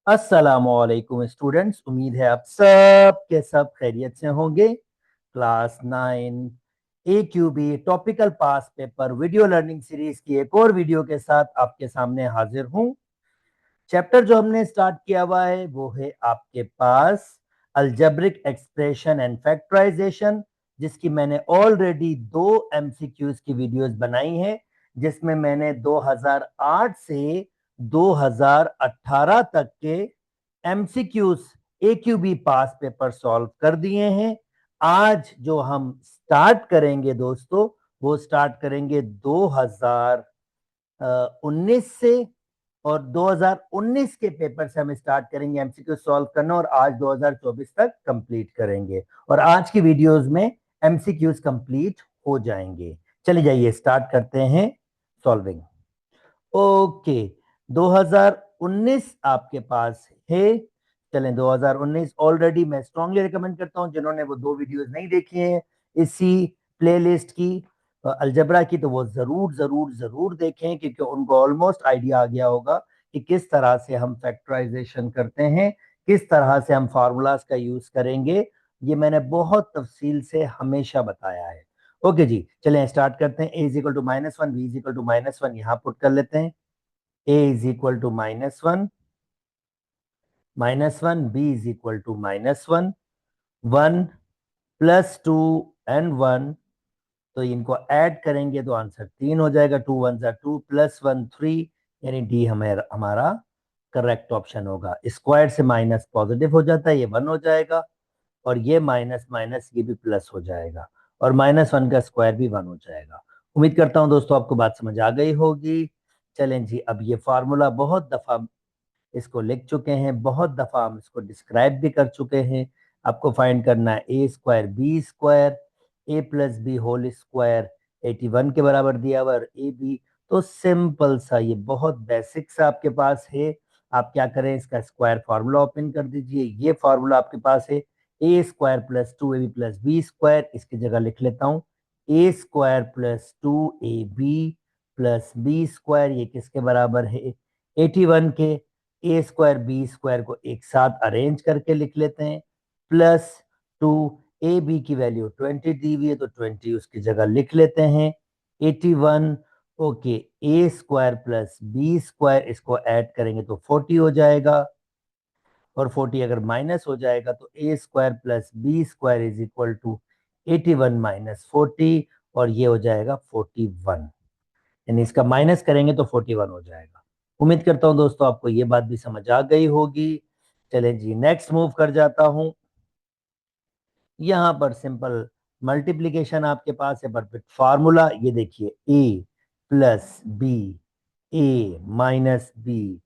अस्सलामुअलैकुम स्टूडेंट्स, उम्मीद है आप सब के सब खैरियत से होंगे। क्लास 9 AQB टॉपिकल पास पेपर वीडियो लर्निंग सीरीज की एक और वीडियो के साथ आपके सामने हाजिर हूं। चैप्टर जो हमने स्टार्ट किया हुआ है वो है आपके पास अलजेब्रिक एक्सप्रेशन एंड फैक्टराइजेशन, जिसकी मैंने ऑलरेडी 2 MCQs की वीडियोस बनाई हैं, जिसमें मैंने 2008 से 2018 तक के MCQs AQB पास पेपर सॉल्व कर दिए हैं। आज जो हम स्टार्ट करेंगे दोस्तों, वो स्टार्ट करेंगे 2019 से, और 2019 के पेपर से हम स्टार्ट करेंगे एमसीक्यू सॉल्व करना, और आज 2024 तक कंप्लीट करेंगे, और आज की वीडियोस में एमसीक्यूज कंप्लीट हो जाएंगे। चलिए जाइए स्टार्ट करते हैं सॉल्विंग। ओके, 2019 आपके पास है। चलें, 2019 ऑलरेडी मैं स्ट्रांगली रिकमेंड करता हूं, जिन्होंने वो 2 वीडियोस नहीं देखी हैं इसी प्लेलिस्ट की अलजबरा की, तो वो जरूर जरूर जरूर देखें, क्योंकि उनको ऑलमोस्ट आइडिया आ गया होगा कि किस तरह से हम फैक्टराइजेशन करते हैं, किस तरह से हम फार्मूलाज का यूज करेंगे। ये मैंने बहुत तफसील से हमेशा बताया है। ओके जी, चलें स्टार्ट करते हैं। a is equal to -1, b is equal to -1 यहां पुट कर लेते हैं। a is equal to -1, b is equal to -1, 1 +2 and 1, तो इनको ऐड करेंगे तो आंसर 3 हो जाएगा। 2 1 2 +1 3, यानी डी हमारा करेक्ट ऑप्शन होगा। स्क्वायर से माइनस पॉजिटिव हो जाता है, ये 1 हो जाएगा, और ये माइनस माइनस ये भी प्लस हो जाएगा, और -1 का स्क्वायर भी 1 हो जाएगा। उम्मीद करता हूं दोस्तों आपको बात समझ आ गई होगी। चलें जी, अब ये फार्मूला बहुत दफा इसको लिख चुके हैं, बहुत दफा हम इसको डिस्क्राइब भी कर चुके हैं। आपको फाइंड करना है a² b² a+b whole square 81 के बराबर दिया हुआ, और ए बी, तो सिंपल सा, ये बहुत बेसिक सा आपके पास है। आप क्या करें, इसका स्क्वायर फार्मूला ओपन कर दीजिए। ये फार्मूला आपके पास है a² + 2ab + b², इसकी जगह लिख लेता हूँ a² + 2ab + b², ये किसके बराबर है 81 के। a² b² को एक साथ अरेंज करके लिख लेते हैं, +2 ए बी की वैल्यू 20 दी हुई है, तो 20 उसकी जगह लिख लेते हैं 81। ओके, a² + b², इसको ऐड करेंगे तो 40 हो जाएगा, और 40 अगर माइनस हो जाएगा तो a² + b² is equal to 81 - 40, और ये हो जाएगा 41, यानी इसका माइनस करेंगे तो 41 हो जाएगा। उम्मीद करता हूं दोस्तों आपको ये बात भी समझ आ गई होगी। चलें जी, नेक्स्ट मूव कर जाता हूं। यहां पर सिंपल मल्टीप्लीकेशन आपके पास है, परफेक्ट फार्मूला ये देखिए, a + b a - b,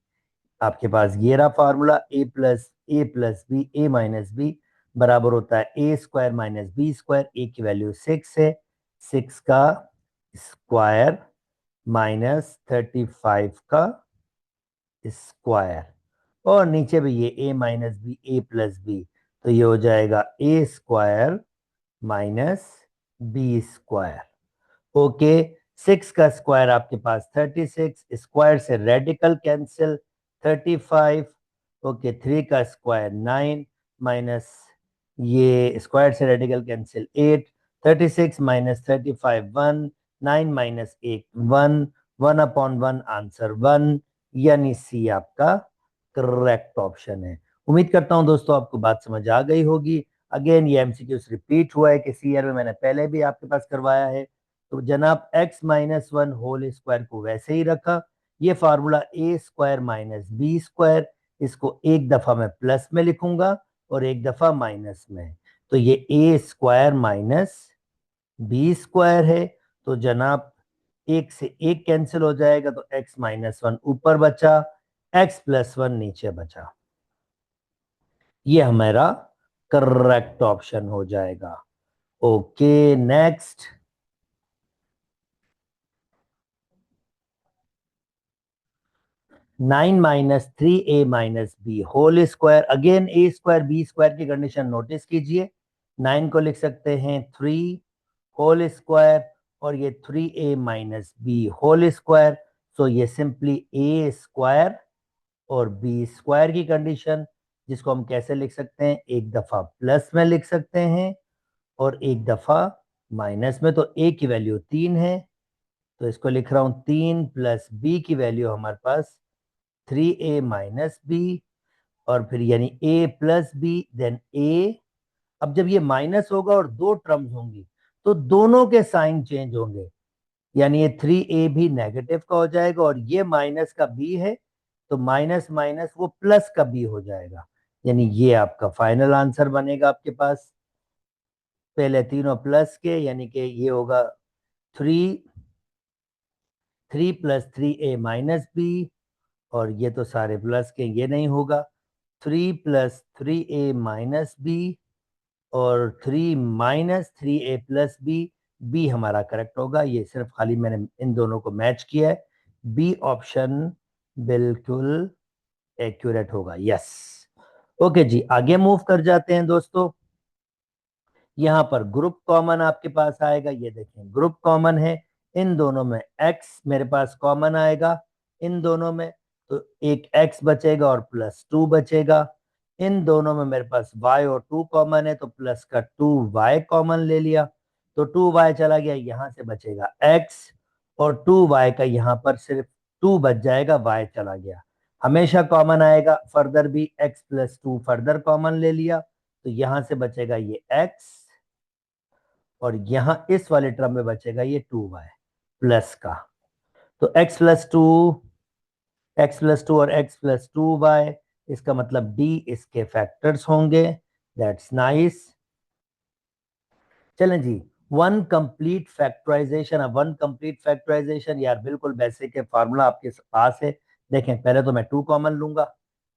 आपके पास ये रहा फार्मूला, a+b a - b बराबर होता है a² - b²। a की वैल्यू 6 है, 6 का स्क्वायर -35 का स्क्वायर, और नीचे भी ये a - b a+b, तो ये हो जाएगा a² - b²। ओके, 6 का स्क्वायर आपके पास 36, स्क्वायर से रेडिकल कैंसिल 35। ओके, 3 का स्क्वायर 9, माइनस ये स्क्वायर से रेडिकल कैंसिल 8, 36 - 35 1, 9 - 8 1, 1/1 आंसर 1, यानी सी आपका करेक्ट ऑप्शन है। उम्मीद करता हूं दोस्तों आपको बात समझ आ गई होगी। अगेन ये एमसीक्यूज रिपीट हुआ है, किसी ईयर में मैंने पहले भी आपके पास करवाया है, तो जनाब x - 1 होल स्क्वायर को वैसे ही रखा। ये फार्मूला a² - b², इसको एक दफा मैं प्लस में लिखूंगा और एक दफा माइनस में, तो ये a² - b² है। तो जनाब एक से एक कैंसिल हो जाएगा, तो x - 1 ऊपर बचा, x + 1 नीचे बचा, ये हमारा करेक्ट ऑप्शन हो जाएगा। Okay, next. 9 - 3a - b whole square, again a² b² की कंडीशन नोटिस कीजिए। 9 को लिख सकते हैं 3 होल स्क्वायर, और ये 3a - b होल स्क्वायर, सो ये सिंपली a² और बी स्क्वायर की कंडीशन, जिसको हम कैसे लिख सकते हैं, एक दफा प्लस में लिख सकते हैं और एक दफा माइनस में। तो ए की वैल्यू 3 है, तो इसको लिख रहा हूं 3 प्लस बी की वैल्यू हमारे पास 3a माइनस बी, और फिर यानी a plus B then a। अब जब ये माइनस होगा और दो टर्म्स होंगी तो दोनों के साइन चेंज होंगे, यानी ये 3a भी नेगेटिव का हो जाएगा और ये माइनस का b है, तो माइनस माइनस वो प्लस का b हो जाएगा। यानी ये आपका फाइनल आंसर बनेगा आपके पास, पहले तीनों प्लस के, यानी कि ये होगा 3 प्लस 3a माइनस बी, और ये तो सारे प्लस के, ये नहीं होगा, 3 प्लस 3a माइनस बी और 3 - 3a प्लस बी, बी हमारा करेक्ट होगा। ये सिर्फ खाली मैंने इन दोनों को मैच किया है, बी ऑप्शन बिल्कुल एक्यूरेट होगा। यस, ओके जी, आगे मूव कर जाते हैं दोस्तों। यहाँ पर ग्रुप कॉमन आपके पास आएगा, ये देखें ग्रुप कॉमन है इन दोनों में, x मेरे पास कॉमन आएगा इन दोनों में, तो एक x बचेगा और +2 बचेगा। इन दोनों में मेरे पास y और 2 कॉमन है, तो प्लस का 2y कॉमन ले लिया, तो 2y चला गया, यहां से बचेगा x, और 2y का यहाँ पर सिर्फ 2 बच जाएगा, y चला गया। हमेशा कॉमन आएगा, फर्दर भी x+2 फर्दर कॉमन ले लिया, तो यहां से बचेगा ये x, और यहां इस वाले टर्म में बचेगा ये 2y प्लस का। तो x+2 और x+2y, इसका मतलब d इसके फैक्टर्स होंगे। That's nice. चलें जी, वन कंप्लीट फैक्टराइजेशन। अब वन कंप्लीट फैक्टराइजेशन यार बिल्कुल बेसिक है, फार्मूला आपके पास है। देखें पहले तो मैं 2 कॉमन लूंगा,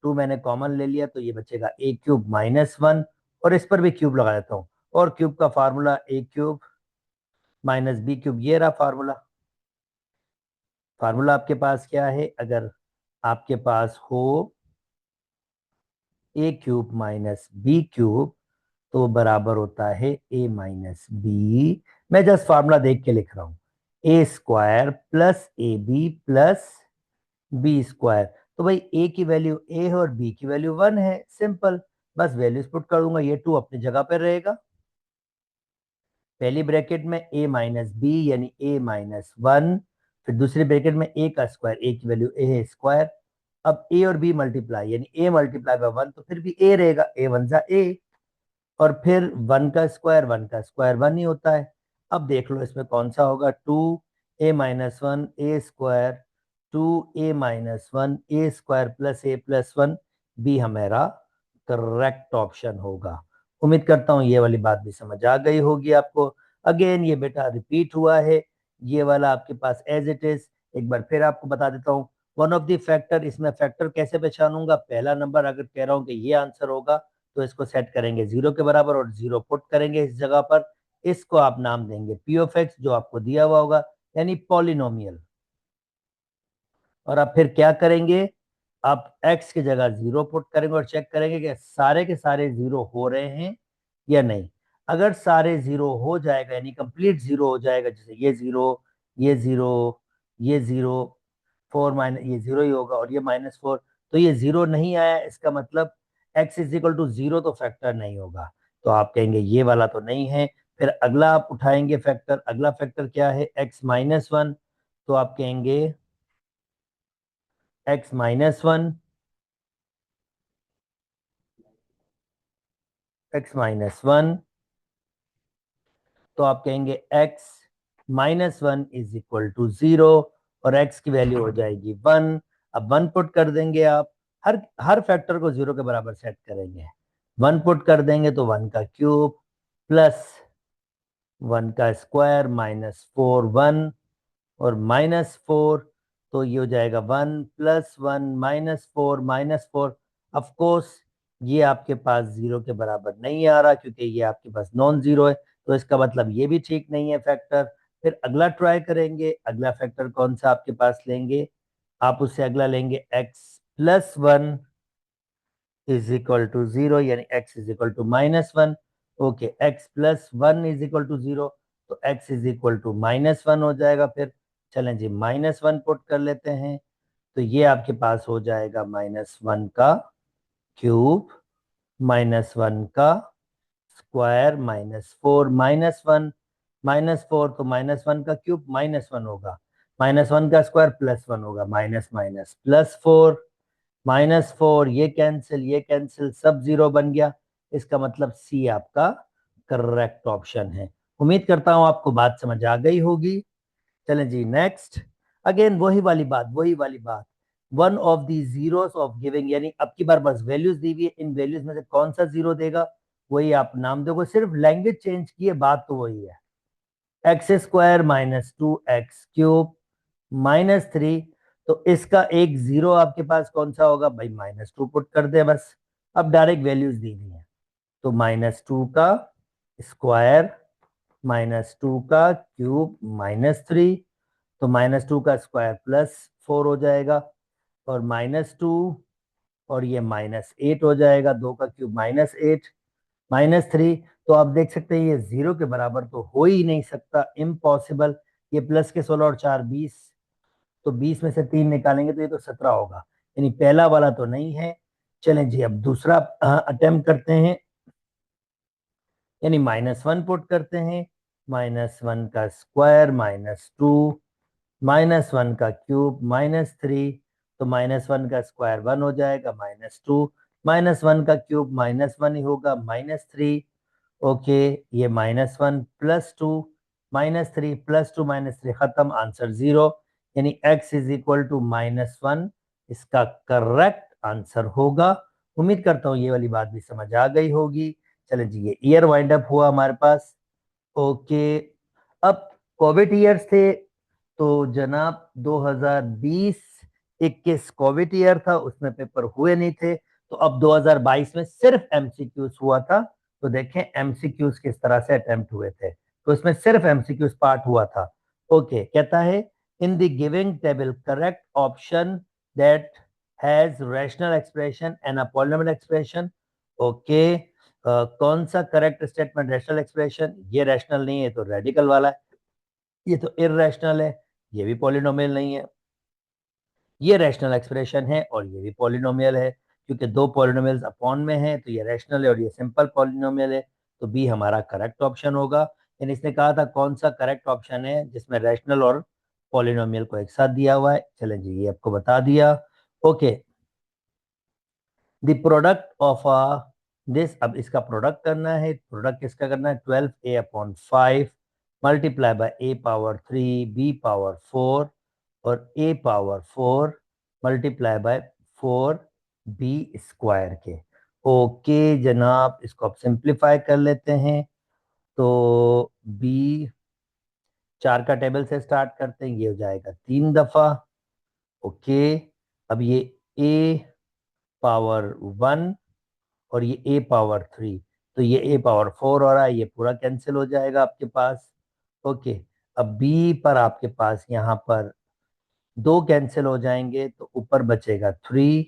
2 मैंने कॉमन ले लिया, तो ये बचेगा a³ - 1, और इस पर भी क्यूब लगा देता हूं, और क्यूब का फार्मूला a³ - b³, ये रहा फार्मूला। फार्मूला आपके पास क्या है, अगर आपके पास हो a³ - b³ तो बराबर होता है a - b। मैं जस्ट फार्मूला देख के लिख रहा हूं, a² + ab + b²। तो भाई a की वैल्यू a है और b की वैल्यू 1 है, सिंपल, बस वैल्यूज पुट कर दूंगा, ये 2 अपनी जगह पर रहेगा। पहली ब्रैकेट में a - b यानी a - 1, फिर दूसरी ब्रैकेट में a का स्क्वायर, a की वैल्यू a है स्क्वायर। अब a और b मल्टीप्लाई, यानी a मल्टीप्लाई बाय 1, तो फिर भी a रहेगा, a 1 जा a, और फिर 1 का स्क्वायर, 1 ही होता है। अब देख लो इसमें कौन सा होगा, 2a - 1 a² 2a - 1 a² + a+1, B हमारा करेक्ट ऑप्शन होगा। उम्मीद करता हूँ ये वाली बात भी समझ आ गई होगी आपको। अगेन ये बेटा रिपीट हुआ है, ये वाला आपके पास एज इट इज। एक बार फिर आपको बता देता हूँ, वन ऑफ द फैक्टर, इसमें फैक्टर कैसे पहचानूंगा, पहला नंबर अगर कह रहा हूँ कि ये आंसर होगा, तो इसको सेट करेंगे 0 के बराबर और 0 पुट करेंगे इस जगह पर। इसको आप नाम देंगे p ऑफ x, जो आपको दिया हुआ होगा, यानी पॉलिनोमियल। और आप फिर क्या करेंगे, आप x की जगह 0 पुट करेंगे और चेक करेंगे कि सारे के सारे 0 हो रहे हैं या नहीं। अगर सारे 0 हो जाएगा, यानी कंप्लीट 0 हो जाएगा, जैसे ये 0, ये 0, ये 0, 4 माइनस ये 0 ही होगा, और ये -4, तो ये 0 नहीं आया, इसका मतलब x = 0 तो फैक्टर नहीं होगा। तो आप कहेंगे ये वाला तो नहीं है। फिर अगला आप उठाएंगे फैक्टर, अगला फैक्टर क्या है, x - 1, तो आप कहेंगे x - 1, x - 1, तो आप कहेंगे x - 1 = 0, और x की वैल्यू हो जाएगी 1। अब 1 पुट कर देंगे आप, हर हर फैक्टर को 0 के बराबर सेट करेंगे। 1 पुट कर देंगे तो 1 का क्यूब प्लस 1 का स्क्वायर -4 1, और -4, तो ये हो जाएगा 1 + 1 -4 -4। ऑफ कोर्स ये आपके पास 0 के बराबर नहीं आ रहा, क्योंकि ये आपके पास नॉन जीरो है, तो इसका मतलब ये भी ठीक नहीं है फैक्टर। फिर अगला ट्राई करेंगे, अगला फैक्टर कौन सा आपके पास लेंगे, आप उससे अगला लेंगे x+1 = 0, यानी x = -1। ओके, x+1 = 0, तो x = -1 हो जाएगा। फिर चलें जी, -1 पुट कर लेते हैं, तो ये आपके पास हो जाएगा -1 का क्यूब -1 का स्क्वायर -4 -1 तो -1 का क्यूब -1 होगा, -1 का स्क्वायर +1 होगा, माइनस माइनस +4 -4, ये कैंसिल सब जीरो बन गया। इसका मतलब सी आपका करेक्ट ऑप्शन है। उम्मीद करता हूं आपको बात समझ आ गई होगी। चलें जी नेक्स्ट। अगेन वही वाली बात, one of the zeros of giving, यानी अब की बार बस वैल्यूज दी हुई है, इन वैल्यूज में से कौन सा जीरो देगा वही आप नाम दोगे, सिर्फ लैंग्वेज चेंज की है, बात तो वही है। x² -2x³ -3, तो इसका एक जीरो आपके पास कौन सा होगा भाई, -2 पुट कर दे बस। अब डायरेक्ट वैल्यूज दी हुई है, तो -2 का स्क्वायर -2 का क्यूब -3, तो -2 का स्क्वायर +4 हो जाएगा, और -2 और ये -8 हो जाएगा, 2 का क्यूब -8 -3। तो आप देख सकते हैं ये जीरो के बराबर तो हो ही नहीं सकता, इम्पॉसिबल। ये प्लस के 16 और 4 20, तो 20 में से 3 निकालेंगे तो ये तो 17 होगा, यानी पहला वाला तो नहीं है। चलें जी अब दूसरा अटेम्प्ट करते हैं, यानी -1 पुट करते हैं, -1 का स्क्वायर -2 -1 का क्यूब -3, तो -1 का स्क्वायर 1 हो जाएगा, -2 -1 का क्यूब -1 ही होगा, -3। ओके, ये -1 +2 -3 +2 -3 खत्म, आंसर 0, यानी x इज इक्वल टू -1 इसका करेक्ट आंसर होगा। उम्मीद करता हूँ ये वाली बात भी समझ आ गई होगी। चले जी ये ईयर वाइंड अप हुआ हमारे पास। ओके, अब कोविड ईयर्स थे, तो जनाब 2020-21 कोविड ईयर था, उसमें पेपर हुए नहीं थे, तो अब 2022 में सिर्फ एमसीक्यूज हुआ था। तो देखें एमसीक्यूज किस तरह से अटेम्प्ट हुए थे, तो इसमें सिर्फ एमसीक्यूज पार्ट हुआ था। ओके, कहता है in the giving table correct option that has rational expression and a polynomial expression. Okay, कौन सा करेक्ट स्टेटमेंट रैशनल एक्सप्रेशन, ये रैशनल नहीं है तो रेडिकल वाला है, ये तो इररेशनल है, ये भी पॉलिनोमियल नहीं है, ये रैशनल एक्सप्रेशन है और ये भी पॉलिनोमियल है, क्योंकि दो पॉलिनोमियल्स अपॉन में है, तो ये रैशनल है और ये सिंपल पॉलिनोमियल है, तो बी हमारा करेक्ट ऑप्शन होगा। यानी इसने कहा था कौन सा करेक्ट ऑप्शन है जिसमें रैशनल और पॉलिनोमियल को एक साथ दिया हुआ है। चलें जी ये आपको बता दिया। Okay, the product of this, अब इसका प्रोडक्ट करना है, प्रोडक्ट किसका करना है, 12a/5 multiply by a⁻3 b⁻4 और a⁻4 मल्टीप्लाई बाय 4b² के। ओके जनाब, इसको आप सिंप्लीफाई कर लेते हैं, तो b 4 का टेबल से स्टार्ट करते हैं, ये हो जाएगा 3 दफा। ओके, अब ये a⁻1 और ये a⁻3, तो ये a⁻4 हो रहा है, ये पूरा कैंसिल हो जाएगा आपके पास। ओके, अब b पर आपके पास यहाँ पर दो कैंसिल हो जाएंगे, तो ऊपर बचेगा 3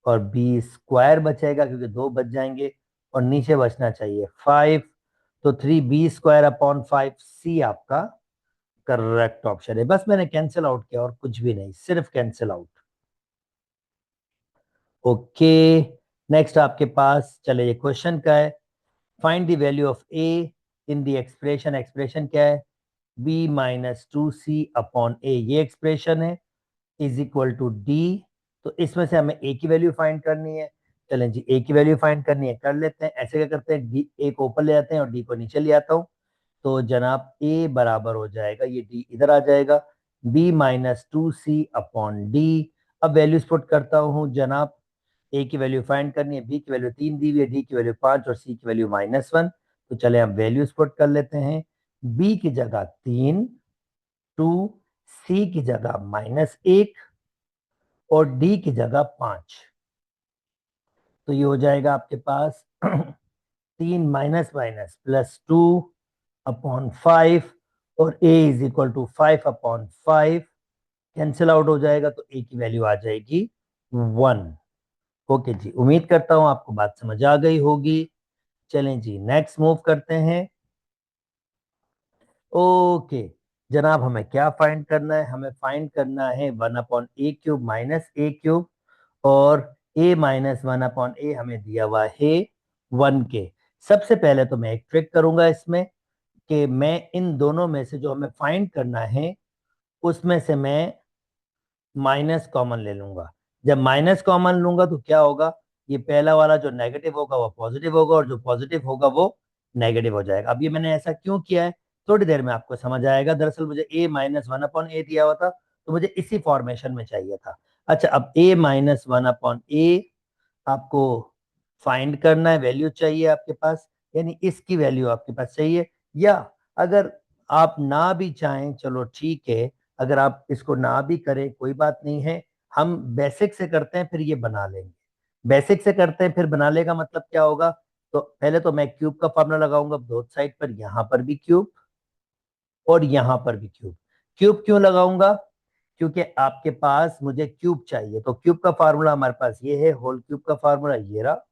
और b² बचेगा क्योंकि दो बच जाएंगे, और नीचे बचना चाहिए 5, तो 3b² / 5 सी आपका करेक्ट ऑप्शन है। बस मैंने कैंसिल आउट किया और कुछ भी नहीं, सिर्फ कैंसिल आउट। ओके, नेक्स्ट आपके पास चले ये क्वेश्चन का है, find the value of a in the expression, expression क्या है, b-2c/a, ये एक्सप्रेशन है, इज इक्वल टू d। तो इसमें से हमें a की वैल्यू फाइंड करनी है। चलें जी a की वैल्यू फाइंड करनी है, कर लेते हैं। ऐसे क्या करते हैं, d a को ऊपर ले आते हैं और d को नीचे ले आता हूँ, तो जनाब a बराबर हो जाएगा, ये d इधर आ जाएगा, b-2c/d। अब वैल्यूज पुट करता हूँ जनाब, a की वैल्यू फाइंड करनी है, b की वैल्यू 3 दी हुई है, d की वैल्यू 5 और c की वैल्यू -1। तो चले हम वैल्यूज पुट कर लेते हैं, b की जगह 3, 2, c की जगह -1 और d की जगह 5। तो ये हो जाएगा आपके पास 3 माइनस माइनस +2/5 और a is equal to 5/5, cancel out हो जाएगा, तो a की वैल्यू आ जाएगी 1। ओके जी, उम्मीद करता हूं आपको बात समझ आ गई होगी। चलें जी नेक्स्ट मूव करते हैं। ओके, जनाब हमें क्या फाइंड करना है, हमें फाइंड करना है 1/a³ माइनस a³, और a माइनस 1/a हमें दिया हुआ है 1 के। सबसे पहले तो मैं एक ट्रिक करूंगा इसमें, कि मैं इन दोनों में से जो हमें फाइंड करना है उसमें से मैं माइनस कॉमन ले लूंगा। जब माइनस कॉमन लूंगा तो क्या होगा, ये पहला वाला जो नेगेटिव होगा वो पॉजिटिव होगा, और जो पॉजिटिव होगा वो नेगेटिव हो जाएगा। अब ये मैंने ऐसा क्यों किया है, थोड़ी देर में आपको समझ आएगा। दरअसल मुझे a माइनस 1/a दिया हुआ था, तो मुझे इसी फॉर्मेशन में चाहिए था। अच्छा, अब a माइनस 1/a आपको फाइंड करना है, वैल्यू चाहिए आपके पास, यानी इसकी वैल्यू आपके पास चाहिए। या अगर आप ना भी चाहें, चलो ठीक है, अगर आप इसको ना भी करें कोई बात नहीं है, हम बेसिक से करते हैं फिर ये बना लेंगे। बेसिक से करते हैं फिर बना लेगा मतलब क्या होगा, तो पहले तो मैं क्यूब का फॉर्मूला लगाऊंगा दोनों साइड पर, यहां पर भी क्यूब और यहां पर भी क्यूब। क्यूब क्यों लगाऊंगा, क्योंकि आपके पास मुझे क्यूब चाहिए, तो क्यूब का फार्मूला हमारे पास ये है, होल क्यूब का फार्मूला ये रहा,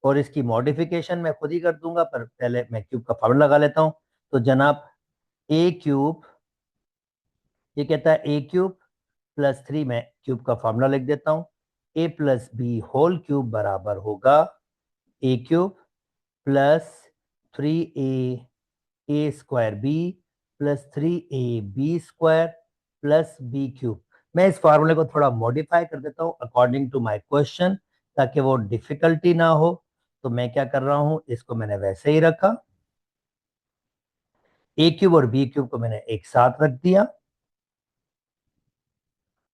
और इसकी मॉडिफिकेशन मैं खुद ही कर दूंगा, पर पहले मैं क्यूब का फार्मूला लगा लेता हूं। तो जनाब a³, ये कहता है a³ प्लस 3, मैं क्यूब का फार्मूला लिख देता हूं, a plus B whole cube बराबर होगा a³ plus 3a² plus 3ab² plus b³। मैं इस फार्मूले को थोड़ा मॉडिफाई कर देता हूं अकॉर्डिंग टू माय क्वेश्चन, ताकि वो डिफिकल्टी ना हो। तो मैं क्या कर रहा हूं, इसको मैंने वैसे ही रखा, a³ और b³ को मैंने एक साथ रख दिया,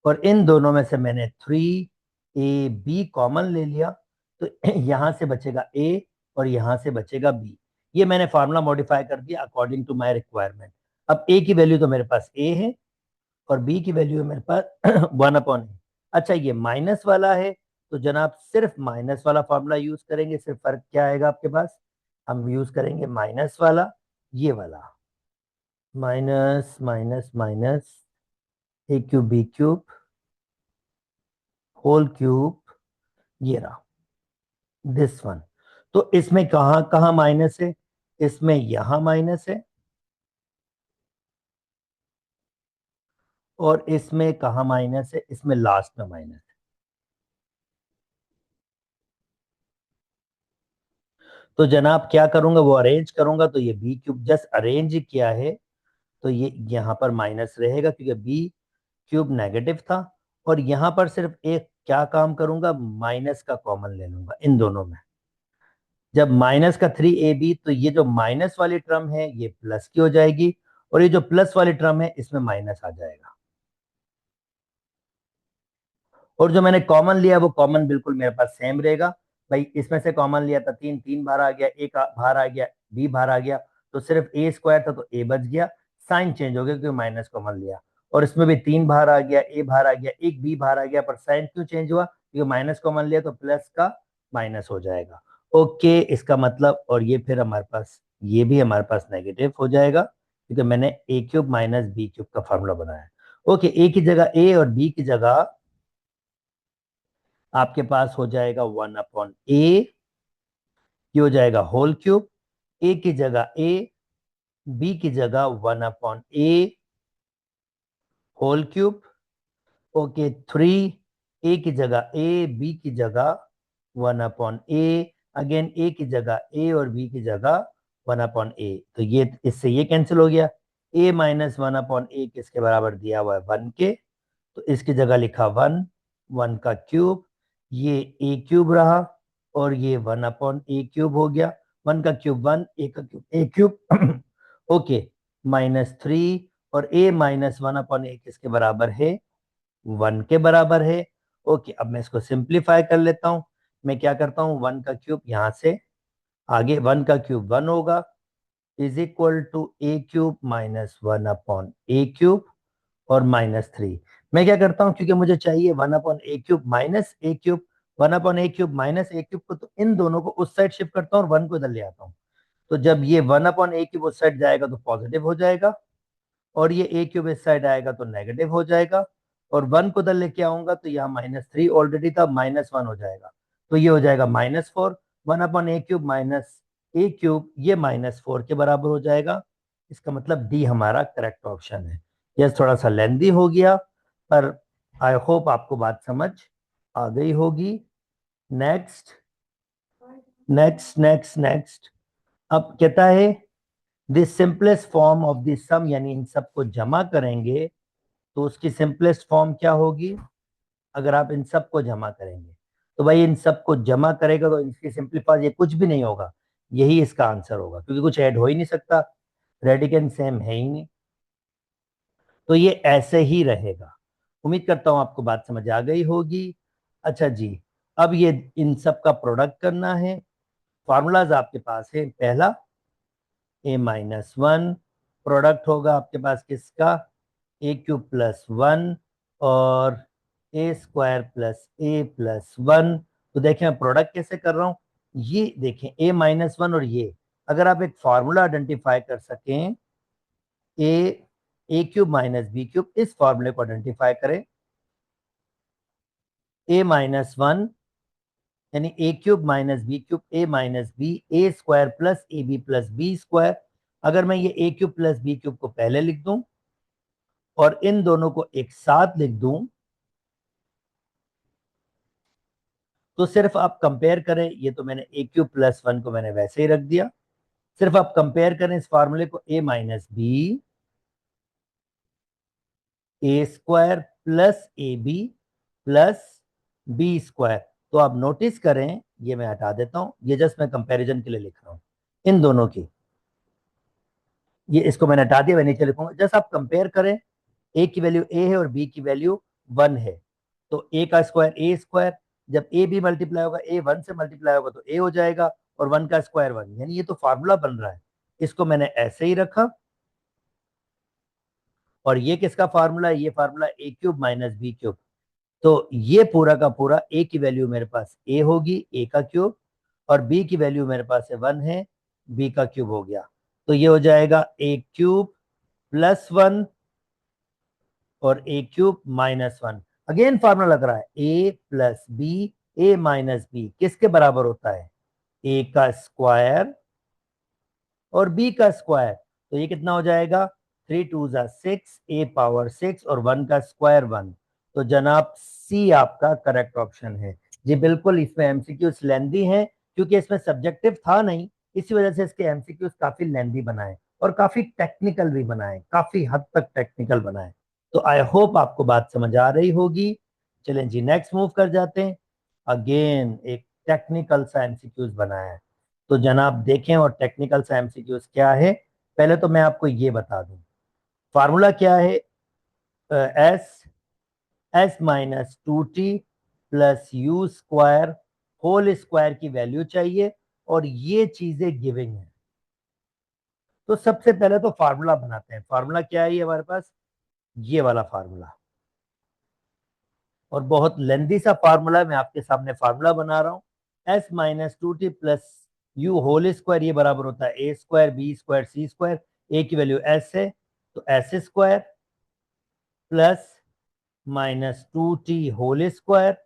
और इन दोनों में से मैंने 3ab कॉमन ले लिया, तो यहां से बचेगा a और यहां से बचेगा b। ये मैंने फार्मूला मॉडिफाई कर दिया अकॉर्डिंग टू माय रिक्वायरमेंट। अब a की वैल्यू तो मेरे पास a है, और b की वैल्यू है मेरे पास 1/a। अच्छा, ये माइनस वाला है, तो जनाब सिर्फ माइनस वाला फार्मूला यूज करेंगे। सिर्फ फर्क क्या आएगा आपके पास, हम यूज करेंगे माइनस वाला, ये वाला, minus minus minus a³ b³ whole cube, ये रहा, दिस वन। तो इसमें कहां कहां माइनस है, इसमें यहां माइनस है, और इसमें कहां माइनस है, इसमें लास्ट में माइनस है। तो जनाब क्या करूंगा, वो अरेंज करूंगा, तो ये b³ जस्ट अरेंज किया है, तो ये यहां पर माइनस रहेगा क्योंकि b³ नेगेटिव था। और यहां पर सिर्फ एक क्या काम करूंगा, माइनस का कॉमन ले लूंगा इन दोनों में। जब माइनस का 3ab, तो ये जो माइनस वाली टर्म है ये प्लस की हो जाएगी, और ये जो प्लस वाली टर्म है इसमें माइनस आ जाएगा। और जो मैंने कॉमन लिया वो कॉमन बिल्कुल मेरे पास सेम रहेगा। भाई इसमें से कॉमन लिया था 3, 3 बाहर आ गया, एक बाहर आ गया, बी बाहर आ गया, तो सिर्फ a² था तो a बच गया। साइन चेंज हो गया क्योंकि माइनस कॉमन लिया, और इसमें भी 3 बाहर आ गया, a बाहर आ गया, एक b बाहर आ गया, पर साइन क्यों चेंज हुआ, क्योंकि माइनस कॉमन लिया तो प्लस का माइनस हो जाएगा। ओके, इसका मतलब, और ये फिर हमारे पास ये भी हमारे पास नेगेटिव हो जाएगा, क्योंकि मैंने a³ माइनस b³ का फॉर्मूला बनाया। ओके, a की जगह a और b की जगह आपके पास हो जाएगा 1/a, ये हो जाएगा होल क्यूब, ए की जगह a, b की जगह 1/a होल क्यूब। ओके, 3, ए की जगह a, b की जगह 1/a, अगेन a की जगह a और b की जगह 1/a, तो ये इससे ये कैंसिल हो गया। a माइनस 1/a किसके बराबर दिया हुआ है, 1 के, तो इसकी जगह लिखा 1, 1 का क्यूब, ये a³ रहा, और ये 1/a³ हो गया। 1 का क्यूब 1, a का क्यूब a³। ओके, -3, और a माइनस 1/a किसके बराबर है, 1 के बराबर है। ओके, अब मैं इसको सिंप्लीफाई कर लेता हूं। मैं क्या करता हूं, 1 का क्यूब यहां से आगे, 1 का क्यूब 1 होगा, is equal to a³ minus 1/a³ और -3। मैं क्या करता हूं, क्योंकि मुझे चाहिए 1/a³ minus a³, 1/a³ minus a³ को, तो इन दोनों को उस साइड शिफ्ट करता हूँ और 1 को इधर ले आता हूँ। तो जब ये 1/a³ उस साइड जाएगा तो पॉजिटिव हो जाएगा, और ये a³ इस साइड आएगा तो नेगेटिव हो जाएगा, और 1 को इधर लेके आऊंगा तो यहाँ -3 ऑलरेडी था, -1 हो जाएगा, तो ये हो जाएगा -4। 1/a³ माइनस a³ ये -4 के बराबर हो जाएगा। इसका मतलब डी हमारा करेक्ट ऑप्शन है। यह थोड़ा सा लेंदी हो गया, पर आई होप आपको बात समझ आ गई होगी। Next next next next. अब कहता है the simplest form of the sum, यानी इन सबको जमा करेंगे तो उसकी सिंपलेस्ट फॉर्म क्या होगी? अगर आप इन सबको जमा करेंगे तो भाई इन सबको जमा करेगा तो इसकी सिंपलीफाई ये कुछ भी नहीं होगा, यही इसका आंसर होगा, क्योंकि कुछ ऐड हो ही नहीं सकता, रेडिकन सेम है ही नहीं, तो ये ऐसे ही रहेगा। उम्मीद करता हूं आपको बात समझ आ गई होगी। अच्छा जी, अब ये इन सब का प्रोडक्ट करना है। फॉर्मूलाज आपके पास है। पहला a-1 प्रोडक्ट होगा आपके पास किसका? a³ + 1 और a² + a+1। तो देखें मैं प्रोडक्ट कैसे कर रहा हूं, ये देखें a-1 और ये, अगर आप एक फॉर्मूला आइडेंटिफाई कर सकें, a³ - b³ इस फॉर्मूले को आइडेंटिफाई करें। a-1 यानी a³ - b³ a-b a² + ab + b²। अगर मैं ये a³ + b³ को पहले लिख दूं और इन दोनों को एक साथ लिख दूं, तो सिर्फ आप कंपेयर करें, ये तो मैंने a³ + 1 को मैंने वैसे ही रख दिया, सिर्फ आप कंपेयर करें इस फार्मूले को a - b a² + ab + b²। तो आप नोटिस करें, ये मैं हटा देता हूं, ये जस्ट मैं कंपैरिजन के लिए लिख रहा हूं इन दोनों की, ये इसको मैंने हटा दिया, मैं नीचे लिखूंगा। जस्ट आप कंपेयर करें, ए की वैल्यू ए है और बी की वैल्यू 1 है, तो ए का स्क्वायर a², जब ए बी मल्टीप्लाई होगा, ए 1 से मल्टीप्लाई होगा तो ए हो जाएगा, और 1 का स्क्वायर 1, यानी ये तो फार्मूला बन रहा है। इसको मैंने ऐसे ही रखा, और ये किसका फार्मूला है? ये फार्मूला a³ - b³। तो ये पूरा का पूरा ए की वैल्यू मेरे पास ए होगी, ए का क्यूब, और बी की वैल्यू मेरे पास है 1 है, बी का क्यूब हो गया। तो ये हो जाएगा a³ + 1 और a³ - 1। अगेन फार्मूला लग रहा है, a + b a - b किसके बराबर होता है? a का स्क्वायर और b का स्क्वायर। तो ये कितना हो जाएगा? 3 × 2 = 6, a⁻6 और 1 का स्क्वायर 1। तो जनाब सी आपका करेक्ट ऑप्शन है जी। बिल्कुल, इसमें एमसीक्यू लेंदी है, क्योंकि इसमें सब्जेक्टिव था नहीं, इसी वजह से इसके एमसीक्यू काफी लेंदी बनाए और काफी टेक्निकल भी बनाए, काफी हद तक टेक्निकल बनाए। तो आई होप आपको बात समझ आ रही होगी। चलें जी, नेक्स्ट मूव कर जाते हैं। अगेन एक टेक्निकल सा एमसीक्यूज बनाया है, तो जनाब देखें, और टेक्निकल सा एमसीक्यूज क्या है, पहले तो मैं आपको ये बता दूं। फार्मूला क्या है? s-2t + u² होल स्क्वायर की वैल्यू चाहिए, और ये चीजें गिविंग है। तो सबसे पहले तो फार्मूला बनाते हैं। फार्मूला क्या है ये हमारे पास? ये वाला फार्मूला, और बहुत लेंदी सा फार्मूला, मैं आपके सामने फार्मूला बना रहा हूं। s-2t + u होल स्क्वायर, ये बराबर होता है a² b² c²। a की वैल्यू s है, तो s² + -2t whole square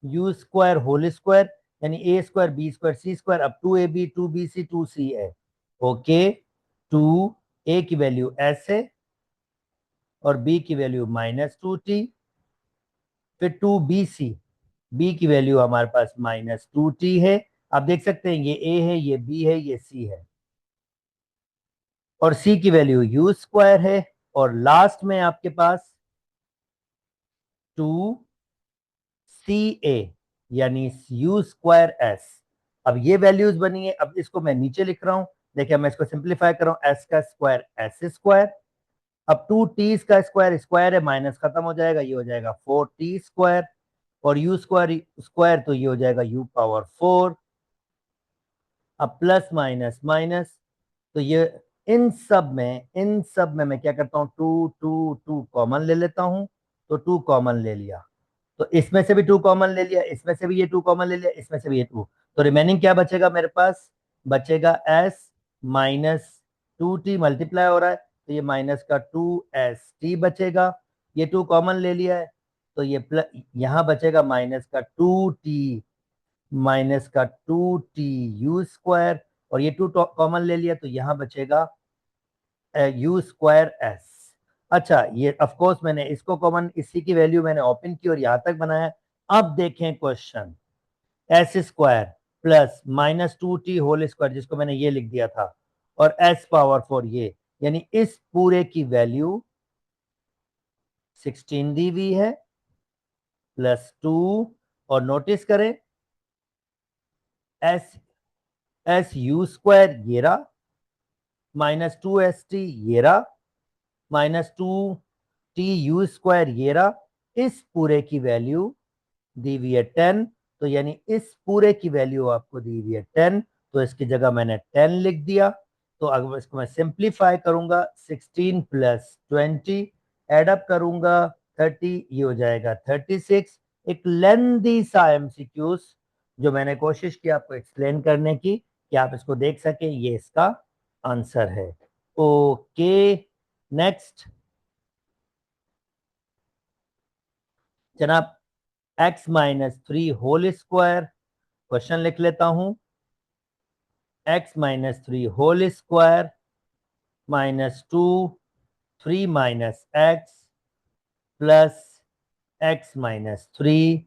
u² whole square, यानी a² b² c²। अब 2ab 2bc 2c है, ओके। 2a की वैल्यू s है और b की वैल्यू -2t, फिर 2bc, b की वैल्यू हमारे पास -2t है। आप देख सकते हैं ये a है, ये b है, ये c है, और c की वैल्यू u² है, और लास्ट में आपके पास 2ca यानी u²s। अब ये वैल्यूज बनी है, अब इसको मैं नीचे लिख रहा हूं। देखिए मैं इसको सिंप्लीफाई कर रहा हूं, s का स्क्वायर s²। अब 2t का स्क्वायर स्क्वायर है, माइनस खत्म हो जाएगा, ये हो जाएगा 4t², और u² तो ये हो जाएगा u⁴। अब प्लस माइनस माइनस, तो ये इन सब में मैं क्या करता हूं, 2 कॉमन ले लेता हूं। तो 2 कॉमन ले लिया, तो इसमें से भी 2 कॉमन ले लिया, इसमें से भी ये 2 कॉमन ले लिया, इसमें से भी ये 2। तो रिमेनिंग क्या बचेगा मेरे पास? बचेगा s-2t मल्टीप्लाई हो रहा है, तो ये माइनस का 2st बचेगा। ये 2 कॉमन ले लिया है, तो ये प्लस, यहां बचेगा माइनस का 2t, माइनस का 2t u², और ये 2 कॉमन ले लिया, तो यहाँ बचेगा यू स्क्वायर एस। अच्छा, ये ऑफ कोर्स मैंने इसको कॉमन, इसी की वैल्यू मैंने ओपन की और यहां तक बनाया। अब देखें question, S square plus minus 2t whole square, जिसको मैंने ये लिख दिया था, और एस पावर 4 ये, यानी इस पूरे की वैल्यू 16 दी हुई है प्लस 2। और नोटिस करें, एस एस यू स्क्वायर ये रहा, माइनस 2st ये रहा, माइनस 2tu² ये रहा। इस पूरे की वैल्यू दी हुई है 10, तो यानी इस पूरे की वैल्यू आपको दी हुई है 10, तो इसकी जगह मैंने 10 लिख दिया। तो अगर इसको मैं सिंप्लीफाई करूंगा, 16 प्लस 20 एडअप करूंगा 30, ये हो जाएगा 36। एक लेंदी सा एमसीक्यूज जो मैंने कोशिश की आपको एक्सप्लेन करने की कि आप इसको देख सके, ये इसका आंसर है। ओके, नेक्स्ट जनाब, x-3 होल स्क्वायर, क्वेश्चन लिख लेता हूं। x-3 whole square minus 2 3 minus X plus x-3।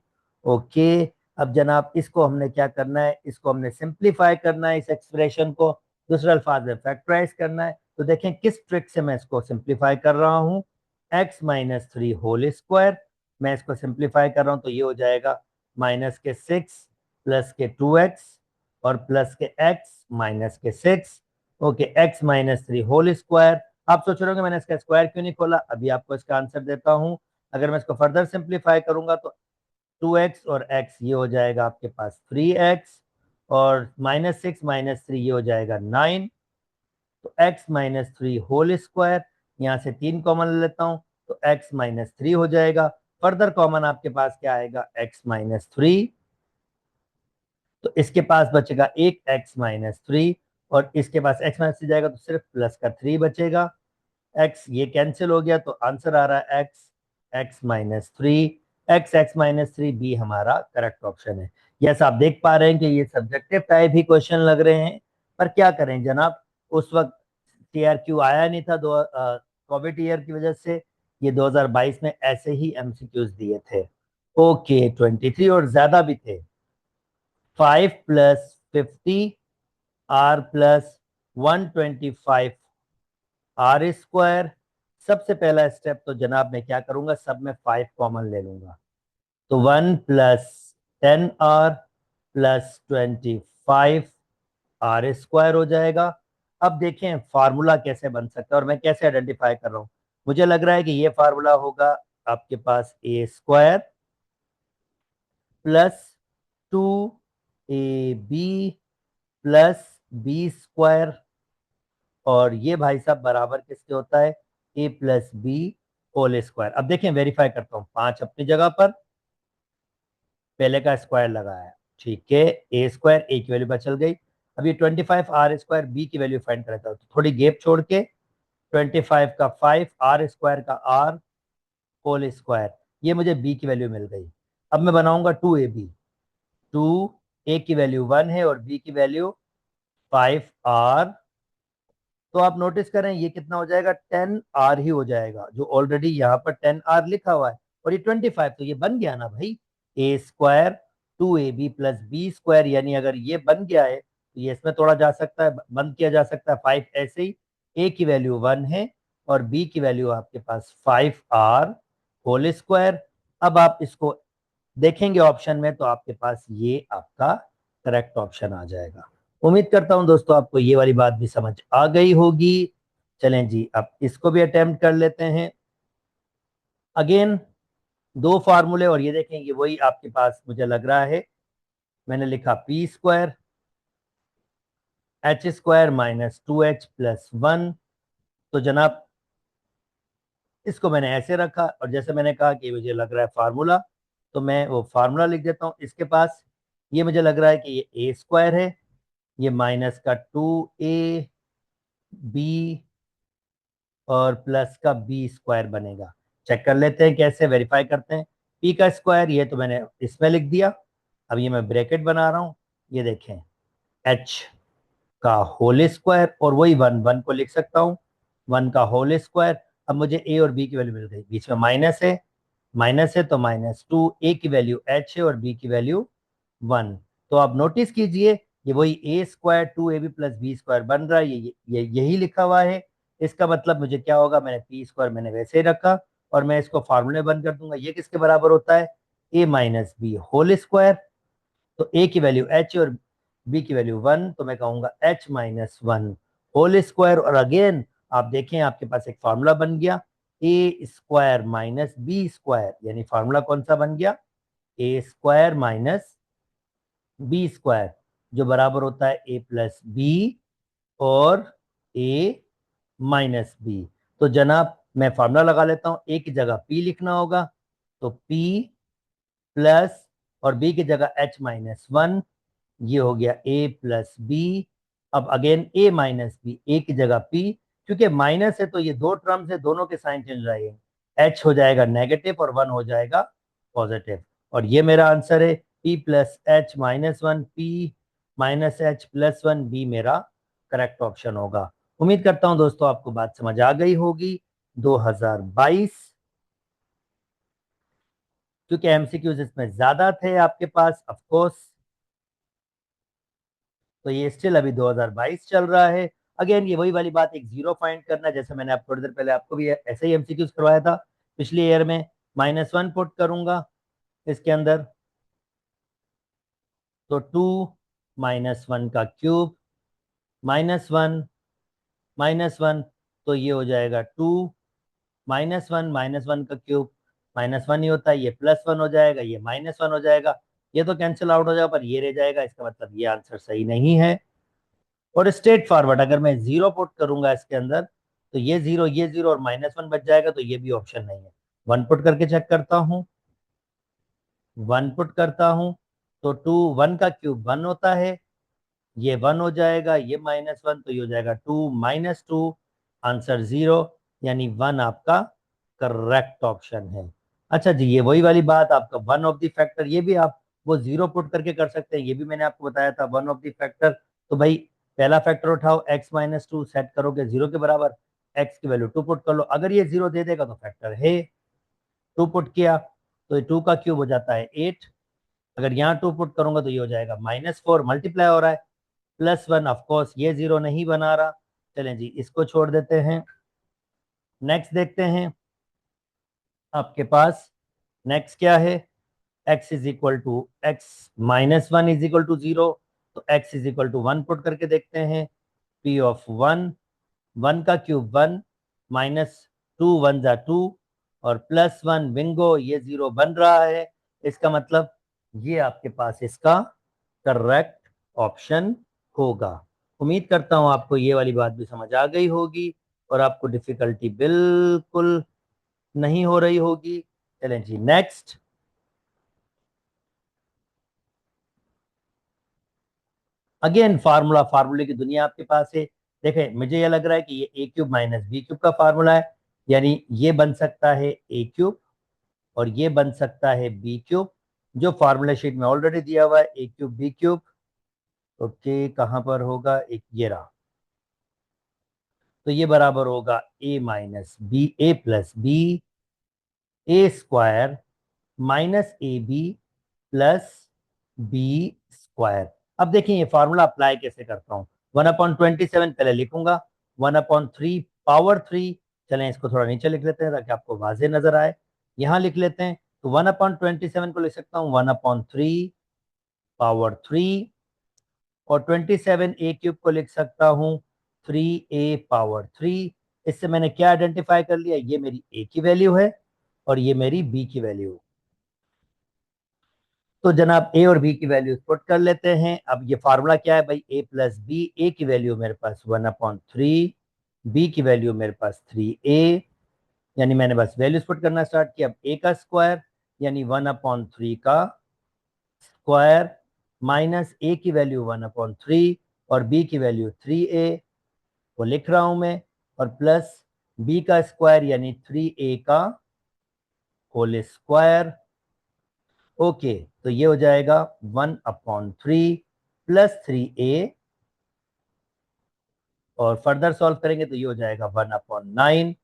Okay, अब जनाब इसको हमने क्या करना है, इसको हमने सिंप्लीफाई करना है, इस एक्सप्रेशन को दूसरे अल्फाज में फैक्टराइज करना है। तो देखें किस ट्रिक से मैं इसको सिंप्लीफाई कर रहा हूं। x-3 होल स्क्वायर, मैं इसको सिंप्लीफाई कर रहा हूं, तो ये हो जाएगा माइनस के 6 प्लस के 2x और प्लस के x माइनस के 6। Okay, x-3 whole square. आप सोच रहे हो मैंने इसका स्क्वायर क्यों नहीं खोला, अभी आपको इसका आंसर देता हूं। अगर मैं इसको फर्दर सिंप्लीफाई करूंगा तो 2x और x ये हो जाएगा आपके पास 3x, और -6 - 3 ये हो जाएगा 9। तो x-3 होल स्क्वायर, यहां से 3 कॉमन ले लेता हूं, तो x-3 हो जाएगा। फर्दर कॉमन आपके पास क्या आएगा, x-3। तो इसके पास बचेगा एक x-3, और इसके पास x-3 जाएगा तो सिर्फ प्लस का 3 बचेगा। x ये कैंसिल हो गया, तो आंसर आ रहा है x-3। x-3 बी हमारा करेक्ट ऑप्शन है। यस, आप देख पा रहे हैं कि ये सब्जेक्टिव टाइप ही क्वेश्चन लग रहे हैं, पर क्या करें जनाब, उस वक्त TRQ आया नहीं था, कोविड ईयर की वजह से। ये 2022 में ऐसे ही एमसीक्यूज दिए थे। ओके, 23 और ज्यादा भी थे। 5 + 50 r + 125 आर स्क्वायर। सबसे पहला स्टेप तो जनाब मैं क्या करूंगा, सब में 5 कॉमन ले लूंगा, तो 1 + 10r + 25 आर स्क्वायर हो जाएगा। अब देखें फार्मूला कैसे बन सकता है और मैं कैसे आइडेंटिफाई कर रहा हूं। मुझे लग रहा है कि ये फार्मूला होगा आपके पास a² + 2ab + b², और ये भाई साहब बराबर किसके होता है, a + b होल स्क्वायर। अब देखें वेरीफाई करता हूँ, 5 अपनी जगह पर, पहले का स्क्वायर लगाया, ठीक है, a² a की वैल्यू बचल गई। अब ये 25r² b की वैल्यू फाइंड करता हूँ, तो थोड़ी गैप छोड़ के 25 का 5 r² का r होल स्क्वायर, ये मुझे b की वैल्यू मिल गई। अब मैं बनाऊंगा 2ab, 2a की वैल्यू 1 है और b की वैल्यू 5r। तो आप नोटिस करें ये कितना हो जाएगा, 10r ही हो जाएगा, जो ऑलरेडी यहाँ पर 10r लिखा हुआ है, और ये 25, तो ये बन गया ना भाई, a² 2ab + b², यानी अगर ये बन गया है तो ये इसमें तोड़ा जा सकता है, बंद किया जा सकता है। 5 ऐसे ही, a की वैल्यू 1 है और b की वैल्यू आपके पास 5r होल स्क्वायर। अब आप इसको देखेंगे ऑप्शन में, तो आपके पास ये आपका करेक्ट ऑप्शन आ जाएगा। उम्मीद करता हूं दोस्तों आपको ये वाली बात भी समझ आ गई होगी। चलें जी, अब इसको भी अटेम्प्ट कर लेते हैं। अगेन 2 फार्मूले, और ये देखें ये वही आपके पास मुझे लग रहा है, मैंने लिखा p² h² - 2h + 1। तो जनाब इसको मैंने ऐसे रखा, और जैसे मैंने कहा कि मुझे लग रहा है फार्मूला, तो मैं वो फार्मूला लिख देता हूं। इसके पास ये मुझे लग रहा है कि ये a² है, ये माइनस का 2ab और प्लस का b² बनेगा। चेक कर लेते हैं कैसे, वेरीफाई करते हैं। p का स्क्वायर ये तो मैंने इसमें लिख दिया, अब ये मैं ब्रैकेट बना रहा हूं, ये देखें h का होल स्क्वायर और वही वन, वन को लिख सकता हूँ, वन का होल स्क्वायर। अब मुझे ए और बी की वैल्यू मिल गई, बीच में माइनस है तो -2, ए की वैल्यू h है और बी की वैल्यू 1। तो आप नोटिस कीजिए ये वही a square 2ab plus b square बन रहा है, यही लिखा हुआ है। इसका मतलब मुझे क्या होगा, मैंने पी स्क्वायर मैंने वैसे ही रखा और मैं इसको फार्मूले बंद कर दूंगा। ये किसके बराबर होता है, a minus B whole square. तो ए की वैल्यू h और बी की वैल्यू 1, तो मैं कहूंगा h-1 होल स्क्वायर। और अगेन आप देखें आपके पास एक फार्मूला बन गया, ए स्क्वायर माइनस बी स्क्वायर, यानी फार्मूला कौन सा बन गया, ए स्क्वायर माइनस बी स्क्वायर, जो बराबर होता है ए प्लस बी और ए माइनस बी। तो जनाब मैं फार्मूला लगा लेता हूं, ए की जगह पी लिखना होगा, तो पी प्लस और बी की जगह h-1, ये हो गया ए प्लस बी। अब अगेन ए माइनस बी, ए की जगह पी, क्योंकि माइनस है तो ये दो टर्म्स है, दोनों के साइन चेंज रहेंगे, एच हो जाएगा नेगेटिव और वन हो जाएगा पॉजिटिव। और ये मेरा आंसर है P plus h-1, P minus h+1, B मेरा करेक्ट ऑप्शन होगा। उम्मीद करता हूं दोस्तों आपको बात समझ आ गई होगी। 2022, क्योंकि एमसीक्यूज इसमें ज्यादा थे आपके पास ऑफ कोर्स, तो ये स्टिल अभी 2022 चल रहा है। अगेन ये वही वाली बात, एक जीरो फाइंड करना, जैसे मैंने आप थोड़ी देर पहले आपको भी ऐसे ही एमसीक्यूज करवाया था पिछले ईयर में। -1 पुट करूंगा इसके अंदर, तो 2 -1 का क्यूब -1, तो ये हो जाएगा 2 -1 का क्यूब, -1 ही होता है, ये +1 हो जाएगा, ये -1 हो जाएगा, ये तो कैंसिल आउट हो जाएगा, पर ये रह जाएगा। इसका मतलब ये आंसर सही नहीं है। और स्ट्रेट फॉरवर्ड अगर मैं जीरो पुट करूंगा इसके अंदर, तो ये जीरो और -1 बच जाएगा, तो ये भी ऑप्शन नहीं है। वन पुट करके चेक करता हूं, वन पुट करता हूं, तो 2, 1 का क्यूब 1 होता है, ये 1 हो जाएगा, ये -1, तो ये हो जाएगा 2 - 2, आंसर 0, यानी 1 आपका करेक्ट ऑप्शन है। अच्छा जी, ये वही वाली बात, आपका वन ऑफ द फैक्टर, ये भी आप वो जीरो पुट करके कर सकते हैं, ये भी मैंने आपको बताया था वन ऑफ द फैक्टर। तो भाई पहला फैक्टर उठाओ, x-2 सेट करोगे जीरो के बराबर, x की वैल्यू 2 पुट कर लो, अगर ये जीरो दे देगा तो फैक्टर है, 2 पुट किया तो 2 का क्यूब हो जाता है 8, अगर यहाँ 2 पुट करूंगा तो ये हो जाएगा -4, मल्टीप्लाई हो रहा है, +1, ऑफकोर्स ये जीरो नहीं बना रहा। चलें जी, इसको छोड़ देते हैं, नेक्स्ट देखते हैं आपके पास नेक्स्ट क्या है। x=x-1 = 0, तो x=1 पुट करके देखते हैं, p ऑफ 1, 1 का क्यूब 1, -2 1 जा 2 और +1 बिंगो, ये जीरो बन रहा है। इसका मतलब ये आपके पास इसका करेक्ट ऑप्शन होगा। उम्मीद करता हूं आपको ये वाली बात भी समझ आ गई होगी और आपको डिफिकल्टी बिल्कुल नहीं हो रही होगी। चलें जी नेक्स्ट। अगेन फार्मूले की दुनिया आपके पास है। देखें मुझे ये लग रहा है कि ये ए क्यूब माइनस बी क्यूब का फार्मूला है, यानी ये बन सकता है ए क्यूब और ये बन सकता है बी क्यूब, जो फार्मूला शीट में ऑलरेडी दिया हुआ है, a cube B cube. Okay, कहां पर होगा, एक ये रहा, तो ये बराबर होगा a plus b a square minus a b plus b square. अब देखिए ये फार्मूला अप्लाई कैसे करता हूं, 1/27 पहले लिखूंगा, 1/3 पावर 3, चलें इसको थोड़ा नीचे लिख लेते हैं ताकि आपको वाजे नजर आए, यहां लिख लेते हैं। तो 1/27 को लिख सकता हूँ 1/3 पावर 3, और 27 ए क्यूब को लिख सकता हूँ 3a पावर 3। इससे मैंने क्या आइडेंटिफाई कर लिया, ये मेरी ए की वैल्यू है और ये मेरी बी की वैल्यू है। तो जनाब ए और बी की वैल्यूज पुट कर लेते हैं। अब ये फार्मूला क्या है भाई, ए प्लस बी, ए की वैल्यू मेरे पास 1/3, बी की वैल्यू मेरे पास 3a, यानी मैंने बस वैल्यूज पुट करना स्टार्ट किया। अब ए का स्क्वायर यानी 1/3 का स्क्वायर माइनस ए की वैल्यू 1/3 और बी की वैल्यू 3a, वो लिख रहा हूं मैं, और प्लस बी का स्क्वायर यानी 3a का होल स्क्वायर। ओके, तो ये हो जाएगा 1/3 प्लस 3a और फर्दर सॉल्व करेंगे तो ये हो जाएगा 1/9।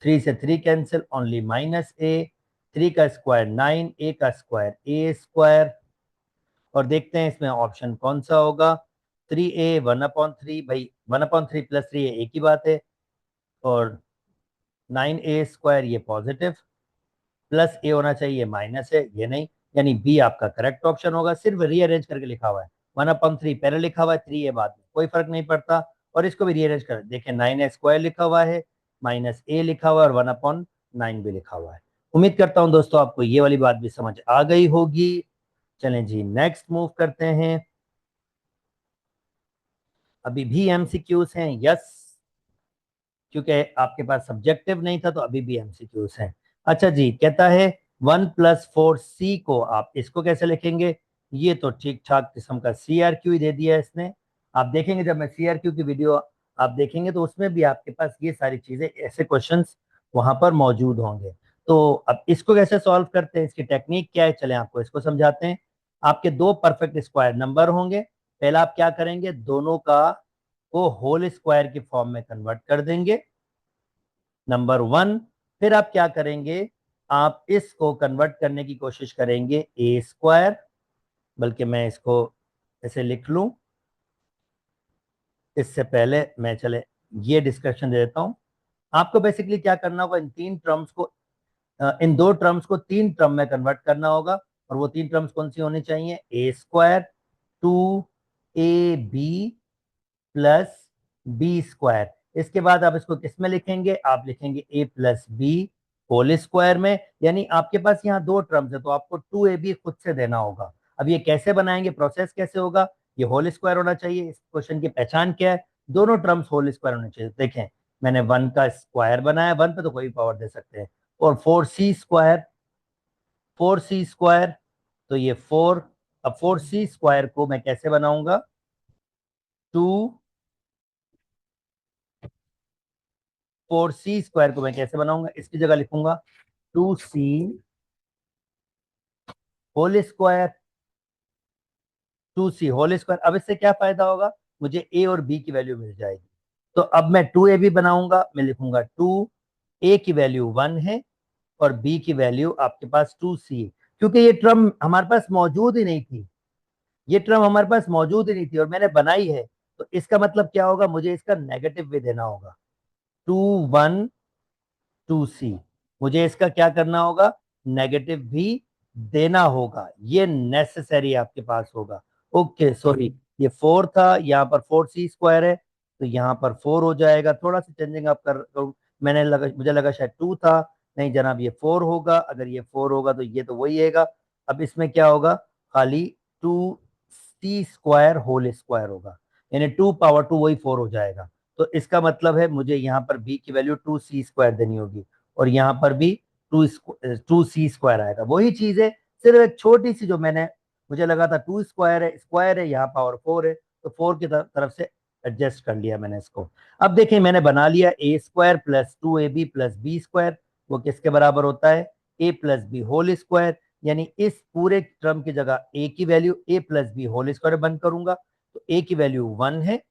3 से 3 कैंसिल, ओनली -a। 3 का स्क्वायर 9, a का स्क्वायर a²। और देखते हैं इसमें ऑप्शन कौन सा होगा। 3a 1/3, भाई 1/3 + 3 एक ही बात है। और 9a² ये पॉजिटिव, प्लस ए होना चाहिए माइनस है, ये नहीं, यानी बी आपका करेक्ट ऑप्शन होगा। सिर्फ रीअरेंज करके लिखा हुआ है, 1/3 पहले लिखा हुआ है, 3 ए बाद में, कोई फर्क नहीं पड़ता। और इसको भी रीअरेंज कर देखें, 9a² लिखा हुआ है, -a लिखा हुआ है, और 1/9 भी लिखा हुआ है। उम्मीद करता हूं दोस्तों आपको ये वाली बात भी समझ आ गई होगी। चलें जी, नेक्स्ट मूव करते हैं। अभी भी एमसीक्यूज हैं, यस, क्योंकि आपके पास सब्जेक्टिव नहीं था तो अभी भी एमसीक्यूज हैं। अच्छा जी, कहता है 1+4c को आप इसको कैसे लिखेंगे। ये तो ठीक ठाक किस्म का CRQ ही दे दिया है इसने। आप देखेंगे जब मैं CRQ की वीडियो आप देखेंगे तो उसमें भी आपके पास ये सारी चीजें, ऐसे क्वेश्चंस वहां पर मौजूद होंगे। तो अब इसको कैसे सॉल्व करते हैं, इसकी टेक्निक क्या है, चले आपको इसको समझाते हैं। आपके दो परफेक्ट स्क्वायर नंबर होंगे। पहला आप क्या करेंगे, दोनों का को होल स्क्वायर की फॉर्म में कन्वर्ट कर देंगे, नंबर 1। फिर आप क्या करेंगे, आप इसको कन्वर्ट करने की कोशिश करेंगे a², बल्कि मैं इसको ऐसे लिख लूं, इससे पहले मैं चले ये डिस्कशन दे देता हूं। आपको बेसिकली क्या करना होगा, इन दो टर्म्स को तीन टर्म में कन्वर्ट करना होगा। और वो तीन टर्म्स कौन सी होनी चाहिए, a², 2ab +b²। इसके बाद आप इसको किस में लिखेंगे, आप लिखेंगे a+b होल स्क्वायर में। यानी आपके पास यहाँ दो टर्म्स है तो आपको 2ab खुद से देना होगा। अब ये कैसे बनाएंगे, प्रोसेस कैसे होगा, ये होल स्क्वायर होना चाहिए। इस क्वेश्चन की पहचान क्या है, दोनों टर्म्स होल स्क्वायर होने चाहिए। देखें, मैंने 1 का स्क्वायर बनाया, 1 पे तो कोई पावर दे सकते हैं। और 4c² तो ये 4। अब 4c² को मैं कैसे बनाऊंगा, 4c² को मैं कैसे बनाऊंगा, इसकी जगह लिखूंगा 2c whole square. 2c whole square, अब इससे क्या फायदा होगा, मुझे a और b की वैल्यू मिल जाएगी। तो अब मैं 2ab बनाऊंगा, मैं लिखूंगा 2a की वैल्यू 1 है और b की वैल्यू आपके पास 2c है। क्योंकि ये टर्म हमारे पास मौजूद ही नहीं थी, ये टर्म हमारे पास मौजूद ही नहीं थी और मैंने बनाई है, तो इसका मतलब क्या होगा, मुझे इसका नेगेटिव भी देना होगा। 2 1 2c, मुझे इसका क्या करना होगा, नेगेटिव भी देना होगा, ये नेसेसरी आपके पास होगा। ओके सॉरी, ये 4 था, यहाँ पर 4c² है, तो यहाँ पर 4 हो जाएगा। थोड़ा सा चेंजिंग आप करूं, मुझे लगा शायद 2 था, नहीं जनाब ये 4 होगा। अगर ये 4 होगा तो ये तो वही आएगा। अब इसमें क्या होगा, खाली 2c² होल स्क्वायर होगा, यानी 2 पावर 2 वही 4 हो जाएगा। तो इसका मतलब है मुझे यहाँ पर b की वैल्यू 2c² देनी होगी और यहाँ पर भी 2c² आएगा। वही चीज है, सिर्फ एक छोटी सी जो मैंने, मुझे लगा था 2 स्क्वायर है, यहाँ पावर 4 है, तो 4 की तरफ से एडजस्ट कर लिया मैंने इसको। अब देखिए मैंने बना लिया a² +2ab +b², वो किसके बराबर होता है, a+b होल स्क्वायर। यानी इस पूरे टर्म की जगह a की वैल्यू a+b होल स्क्वायर बंद करूंगा, तो a की वैल्यू 1 है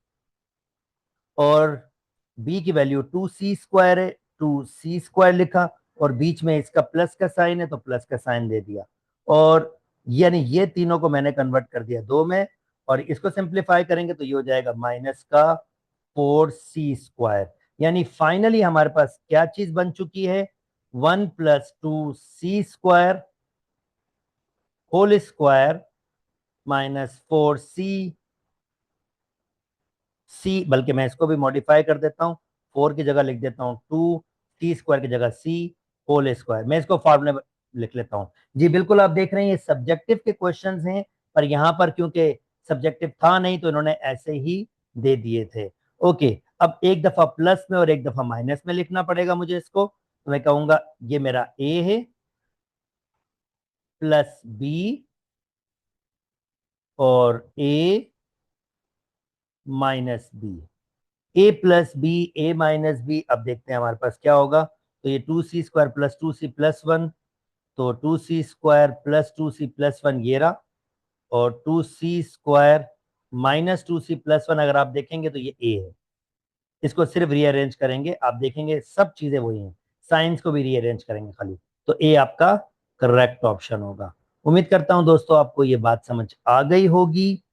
और b की वैल्यू 2c² है, 2c² लिखा, और बीच में इसका प्लस का साइन है तो प्लस का साइन दे दिया। और यानी ये तीनों को मैंने कन्वर्ट कर दिया 2 में, और इसको सिंप्लीफाई करेंगे तो ये हो जाएगा -4c²। यानी फाइनली हमारे पास क्या चीज बन चुकी है, 1 + 2c² होल स्क्वायर -4c, बल्कि मैं इसको भी मॉडिफाई कर देता हूँ, 4 की जगह लिख देता हूँ 2, c² की जगह c होल स्क्वायर। मैं इसको फॉर्मूले लिख लेता हूँ। जी बिल्कुल, आप देख रहे हैं ये सब्जेक्टिव के क्वेश्चंस हैं, पर यहाँ पर क्योंकि सब्जेक्टिव था नहीं तो इन्होंने ऐसे ही दे दिए थे। ओके, अब एक दफा प्लस में और एक दफा माइनस में लिखना पड़ेगा मुझे इसको, तो मैं कहूंगा ये मेरा a है +b और a -b, a+b a-b। अब देखते हैं हमारे पास क्या होगा, तो ये 2c² +2c+1, तो 2c² +2c+1 ये रहा, और 2c² -2c+1 अगर आप देखेंगे तो ये a है। इसको सिर्फ रीअरेंज करेंगे, आप देखेंगे सब चीजें वही हैं, साइंस को भी रीअरेंज करेंगे खाली, तो ए आपका करेक्ट ऑप्शन होगा। उम्मीद करता हूं दोस्तों आपको ये बात समझ आ गई होगी।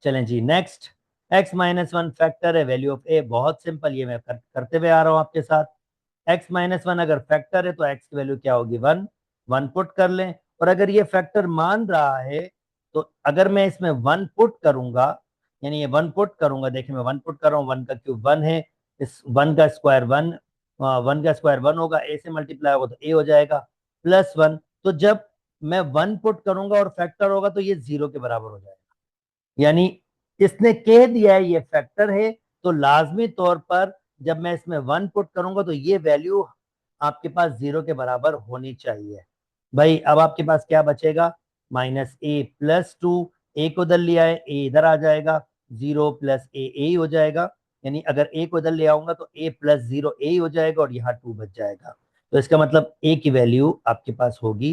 चलें जी next, x minus one factor है वैल्यू ऑफ ए, बहुत सिंपल, ये मैं करते हुए आ रहा हूं आपके साथ। x माइनस वन अगर फैक्टर है तो x की वैल्यू क्या होगी, वन, वन पुट कर लें। और अगर ये फैक्टर मान रहा है तो अगर मैं इसमें वन पुट करूंगा, यानी ये वन पुट करूंगा, देखिए मैं वन पुट कर रहा हूँ, वन का क्यूब वन है, इस वन का स्क्वायर वन, वन का स्क्वायर वन होगा, ए से मल्टीप्लाई होगा तो ए हो जाएगा प्लस वन। तो जब मैं वन पुट करूंगा और फैक्टर होगा तो ये जीरो के बराबर हो जाएगा, यानी इसने कह दिया है ये फैक्टर है, तो लाजमी तौर पर जब मैं इसमें वन पुट करूंगा तो ये वैल्यू आपके पास जीरो के बराबर होनी चाहिए। भाई अब आपके पास क्या बचेगा, माइनस ए प्लस टू, ए को उधर लिया है, ए इधर आ जाएगा, जीरो प्लस ए ही हो जाएगा, यानी अगर ए को इधर ले आऊंगा तो ए प्लस जीरो ए ही हो जाएगा और यहाँ टू बच जाएगा। तो इसका मतलब ए की वैल्यू आपके पास होगी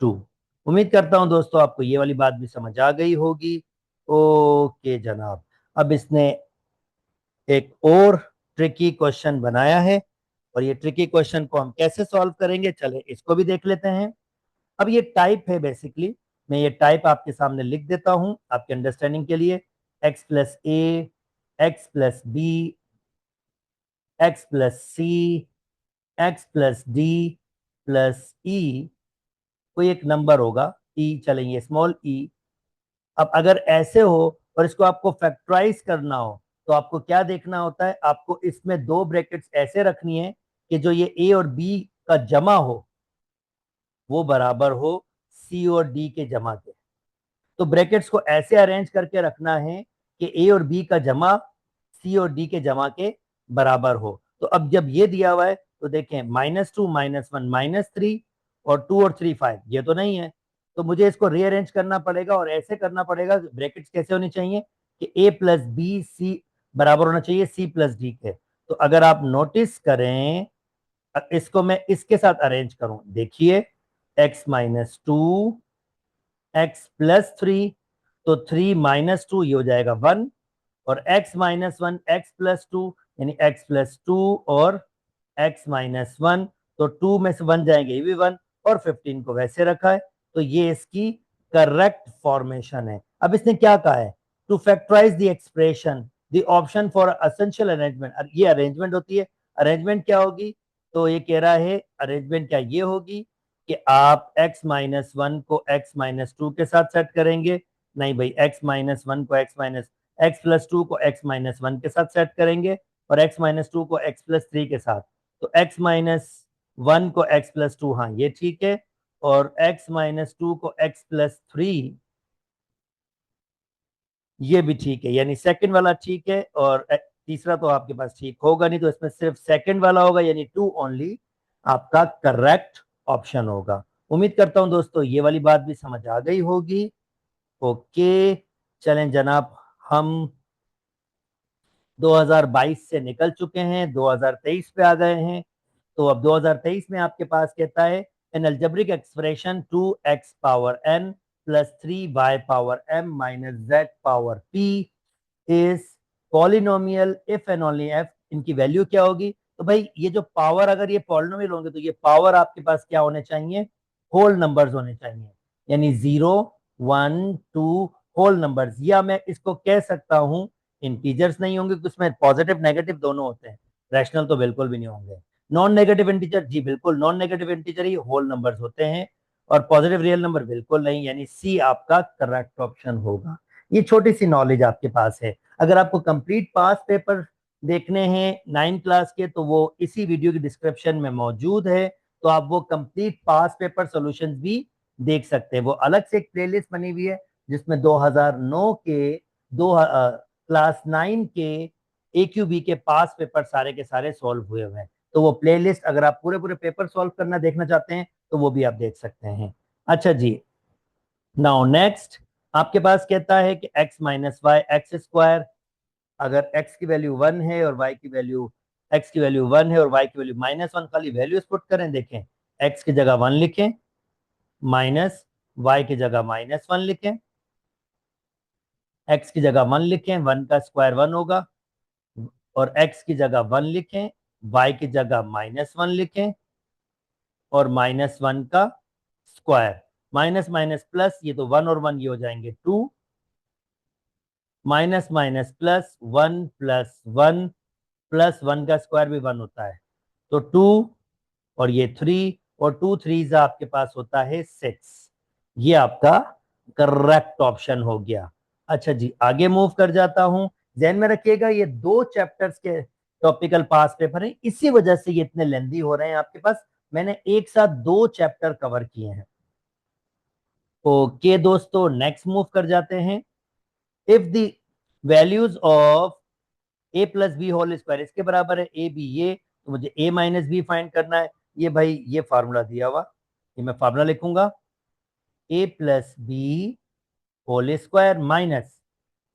टू। उम्मीद करता हूं दोस्तों आपको ये वाली बात भी समझ आ गई होगी। ओके जनाब, अब इसने एक और ट्रिकी क्वेश्चन बनाया है, और ये ट्रिकी क्वेश्चन को हम कैसे सॉल्व करेंगे, चले इसको भी देख लेते हैं। अब ये टाइप है बेसिकली, मैं ये टाइप आपके सामने लिख देता हूं आपके अंडरस्टैंडिंग के लिए। X plus a, x plus b, x plus c, x plus d plus e, कोई एक नंबर होगा ई, चलेंगे स्मॉल ई। अब अगर ऐसे हो और इसको आपको फैक्टराइज करना हो तो आपको क्या देखना होता है, आपको इसमें दो ब्रैकेट्स ऐसे रखनी है कि जो ये ए और बी का जमा हो वो बराबर हो सी और डी के जमा के। तो ब्रैकेट्स को ऐसे अरेंज करके रखना है कि ए और बी का जमा सी और डी के जमा के बराबर हो। तो अब जब ये दिया हुआ है तो देखें minus two minus one minus three, और टू और थ्री फाइव, ये तो नहीं है, तो मुझे इसको रीअरेंज करना पड़ेगा और ऐसे करना पड़ेगा, ब्रैकेट्स कैसे होनी चाहिए कि ए प्लस बी सी बराबर होना चाहिए सी प्लस डी के। तो अगर आप नोटिस करें, इसको मैं इसके साथ अरेंज करूं, देखिए x minus two, x plus three, तो थ्री माइनस टू ये हो जाएगा वन, और x minus one x plus two, यानी x प्लस टू और x माइनस वन, तो टू में से वन जाएंगे ये भी वन, और 15 को वैसे रखा है। तो ये इसकी करेक्ट फॉर्मेशन है। अब इसने क्या कहा है, to factorise the expression the option for essential arrangement, ये अरेंजमेंट होती है, अरेंजमेंट क्या होगी, तो ये कह रहा है अरेंजमेंट क्या ये होगी कि आप x माइनस वन को x माइनस टू के साथ सेट करेंगे, नहीं भाई x माइनस वन को x minus X plus two को एक्स माइनस वन के साथ सेट करेंगे, और एक्स माइनस टू को एक्स प्लस थ्री के साथ। तो एक्स माइनस वन को एक्स प्लस टू, हाँ ये ठीक है, और एक्स माइनस टू को एक्स प्लस थ्री, ये भी ठीक है, यानी सेकंड वाला ठीक है, और तीसरा तो आपके पास ठीक होगा नहीं, तो इसमें सिर्फ सेकंड वाला होगा, यानी टू ओनली आपका करेक्ट ऑप्शन होगा। उम्मीद करता हूं दोस्तों ये वाली बात भी समझ आ गई होगी। ओके चलें जनाब, हम 2022 से निकल चुके हैं, 2023 पे आ गए हैं। तो अब 2023 में आपके पास कहता है N algebraic expression 2x power n plus 3y power m minus z power p is polynomial if and only F, इनकी वैल्यू क्या होगी। तो भाई ये जो पावर, अगर ये पॉलिनोमियल होंगे तो ये पावर आपके पास क्या होने चाहिए, होल नंबर्स होने चाहिए, यानी zero one two whole numbers, या मैं इसको कह सकता हूं इंटीजर्स नहीं होंगे क्योंकि उसमें पॉजिटिव नेगेटिव दोनों होते हैं, रैशनल तो बिल्कुल भी नहीं होंगे। नॉन नेगेटिव इंटीजर, जी बिल्कुल नॉन नेगेटिव इंटीजर ही होल नंबर्स होते हैं, और पॉजिटिव रियल नंबर बिल्कुल नहीं, यानी सी आपका करेक्ट ऑप्शन होगा। ये छोटी सी नॉलेज आपके पास है। अगर आपको कंप्लीट पास पेपर देखने हैं 9 क्लास के तो वो इसी वीडियो की डिस्क्रिप्शन में मौजूद है, तो आप वो कंप्लीट पास पेपर सॉल्यूशंस भी देख सकते हैं। वो अलग से एक प्लेलिस्ट बनी हुई है जिसमें 2009 के दो क्लास 9 के AQB के पास पेपर सारे के सारे सॉल्व हुए हुए हैं। तो वो प्लेलिस्ट अगर आप पूरे पूरे पेपर सॉल्व करना देखना चाहते हैं तो वो भी आप देख सकते हैं। अच्छा जी, नाउ नेक्स्ट आपके पास कहता है कि x minus Y X square, अगर x की वैल्यू वन है और y की वैल्यू, x की वैल्यू वन है और y की वैल्यू माइनस वन, खाली वैल्यूज पुट करें, देखें x की जगह वन लिखें, माइनस y की जगह माइनस वन लिखें, x की जगह वन लिखें, वन का स्क्वायर वन होगा, और x की जगह 1 लिखें, y की जगह -1 लिखें और -1 का स्क्वायर, माइनस माइनस प्लस, ये तो 1 और 1 ये हो जाएंगे 2, minus minus plus 1 plus 1 plus 1 का स्क्वायर भी 1 होता है, तो 2 और ये 3 और 2 3 आपके पास होता है 6। ये आपका करेक्ट ऑप्शन हो गया। अच्छा जी, आगे मूव कर जाता हूं। ध्यान में रखिएगा ये 2 चैप्टर्स के टॉपिकल पास पेपर है, इसी वजह से ये इतने लेंदी हो रहे हैं आपके पास। मैंने एक साथ 2 चैप्टर कवर किए हैं। ओके दोस्तों, नेक्स्ट मूव कर जाते हैं। If the values of A plus B whole square इसके बराबर है ए बी, ये तो मुझे ए माइनस बी फाइंड करना है। ये भाई ये फार्मूला दिया हुआ, ये मैं फार्मूला लिखूंगा, a plus B whole square minus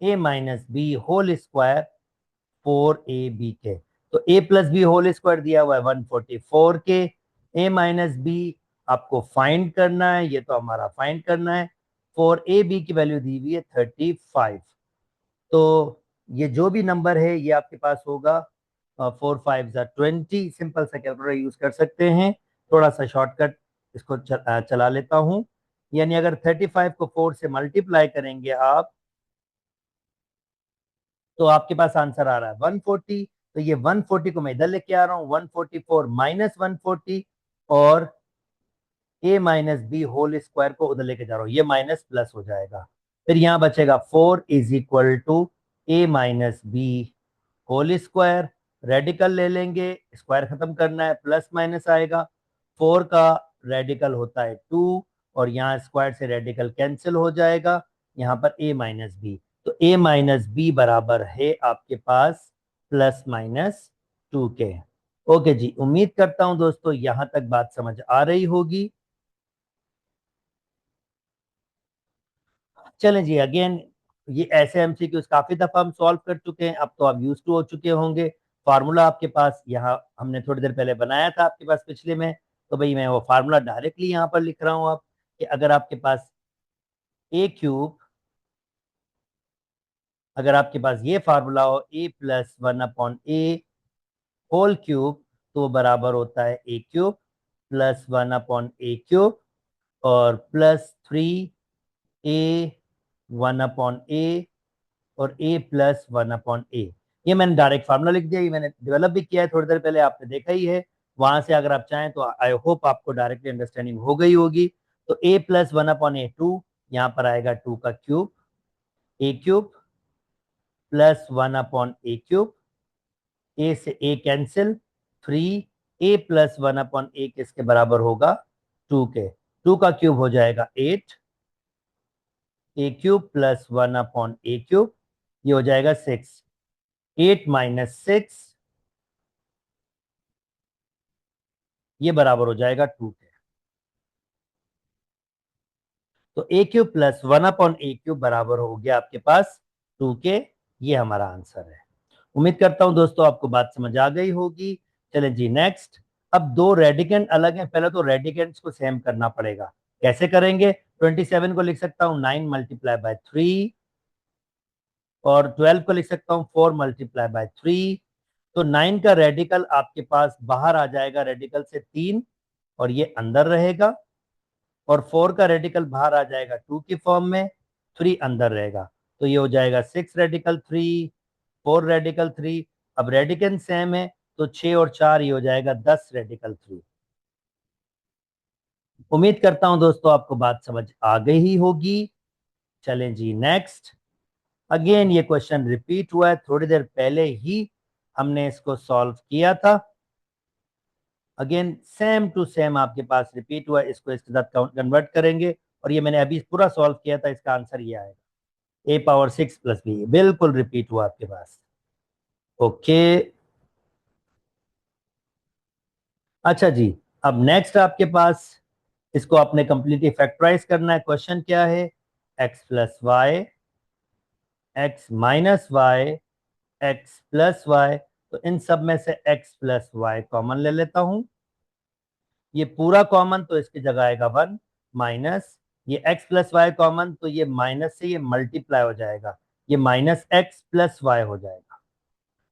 a minus B whole square 4ab के। तो a plus B whole square दिया हुआ है 144 के, ए माइनस बी आपको फाइंड करना है, ये तो हमारा फाइंड करना है। 4ab की वैल्यू दी हुई है 35। तो ये जो भी नंबर है ये आपके पास होगा 4 5 20। सिंपल सा कैलकुलेटर यूज कर सकते हैं, थोड़ा सा शॉर्टकट इसको चला लेता हूं। यानी अगर 35 को 4 से मल्टीप्लाई करेंगे आप, तो आपके पास आंसर आ रहा है 140। तो ये 140 को मैं इधर लेके आ रहा हूँ, 144 माइनस 140 और ए माइनस बी होल स्क्वायर को उधर लेके जा रहा हूँ, ये माइनस प्लस हो जाएगा। फिर यहां बचेगा 4 is equal to A minus B whole square. Radical ले लेंगे, स्क्वायर खत्म करना है, प्लस माइनस आएगा। 4 का रेडिकल होता है 2 और यहाँ स्क्वायर से रेडिकल कैंसिल हो जाएगा, यहाँ पर a माइनस बी। तो a माइनस बी बराबर है आपके पास +-2 के। ओके जी, उम्मीद करता हूं दोस्तों यहां तक बात समझ आ रही होगी। चलें जी, अगेन ये ऐसे एमसीक्यूज काफी दफा हम सॉल्व कर चुके हैं, अब तो आप यूज टू हो चुके होंगे। फार्मूला आपके पास यहाँ हमने थोड़ी देर पहले बनाया था आपके पास पिछले में, तो भाई मैं वो फार्मूला डायरेक्टली यहाँ पर लिख रहा हूँ आप, कि अगर आपके पास ए क्यूब, अगर आपके पास ये फार्मूला हो ए प्लस 1/a होल क्यूब, तो बराबर होता है a cube plus 1/a cube और +3a 1/a और a प्लस 1/a। ये मैंने डायरेक्ट फार्मूला लिख दिया, ये मैंने डेवलप भी किया है थोड़ी देर पहले, आपने देखा ही है। वहां से अगर आप चाहें तो आई होप आपको डायरेक्टली अंडरस्टैंडिंग हो गई होगी। तो a प्लस 1/a 2, यहाँ पर आएगा 2 का cube, a cube plus 1/a cube, a से a cancel, 3a plus 1/a किसके बराबर होगा 2 के। 2 का क्यूब हो जाएगा 8, a cube plus 1/a cube, ये हो जाएगा 6। 8 माइनस 6, ये बराबर हो जाएगा 2 के। तो a cube plus 1/a cube बराबर हो गया आपके पास 2 के। ये हमारा आंसर है। उम्मीद करता हूं दोस्तों आपको बात समझ आ गई होगी। चलें जी नेक्स्ट। अब दो रेडिकेंट अलग हैं, पहले तो रेडिकेंट्स को सेम करना पड़ेगा। कैसे करेंगे? 27 को लिख सकता हूँ 9 मल्टीप्लाई बाय 3 और 12 को लिख सकता हूँ 4 मल्टीप्लाई बाय 3। तो 9 का रेडिकल आपके पास बाहर आ जाएगा, रेडिकल से 3 और ये अंदर रहेगा, और 4 का रेडिकल बाहर आ जाएगा 2 की फॉर्म में, 3 अंदर रहेगा। तो ये हो जाएगा 6 रेडिकल 3, 4 रेडिकल 3। अब रेडिकल सेम है तो 6 और 4 ये हो जाएगा 10 रेडिकल 3। उम्मीद करता हूं दोस्तों आपको बात समझ आ गई ही होगी। चलें जी नेक्स्ट। अगेन ये क्वेश्चन रिपीट हुआ है, थोड़ी देर पहले ही हमने इसको सॉल्व किया था। अगेन सेम टू सेम आपके पास रिपीट हुआ है, इसको इसके साथ कन्वर्ट करेंगे और ये मैंने अभी पूरा सॉल्व किया था, इसका आंसर ये आएगा a⁻6 + b। बिल्कुल रिपीट हुआ आपके पास। ओके, अच्छा जी, अब नेक्स्ट आपके पास इसको आपने कंप्लीटली फैक्टराइज करना है। क्वेश्चन क्या है? x plus Y, X minus Y, X plus Y. तो इन सब में से x प्लस वाई कॉमन ले लेता हूं, ये पूरा कॉमन तो इसकी जगह आएगा 1 माइनस ये x प्लस वाई कॉमन, तो ये माइनस से ये मल्टीप्लाई हो जाएगा, ये -x + y हो जाएगा।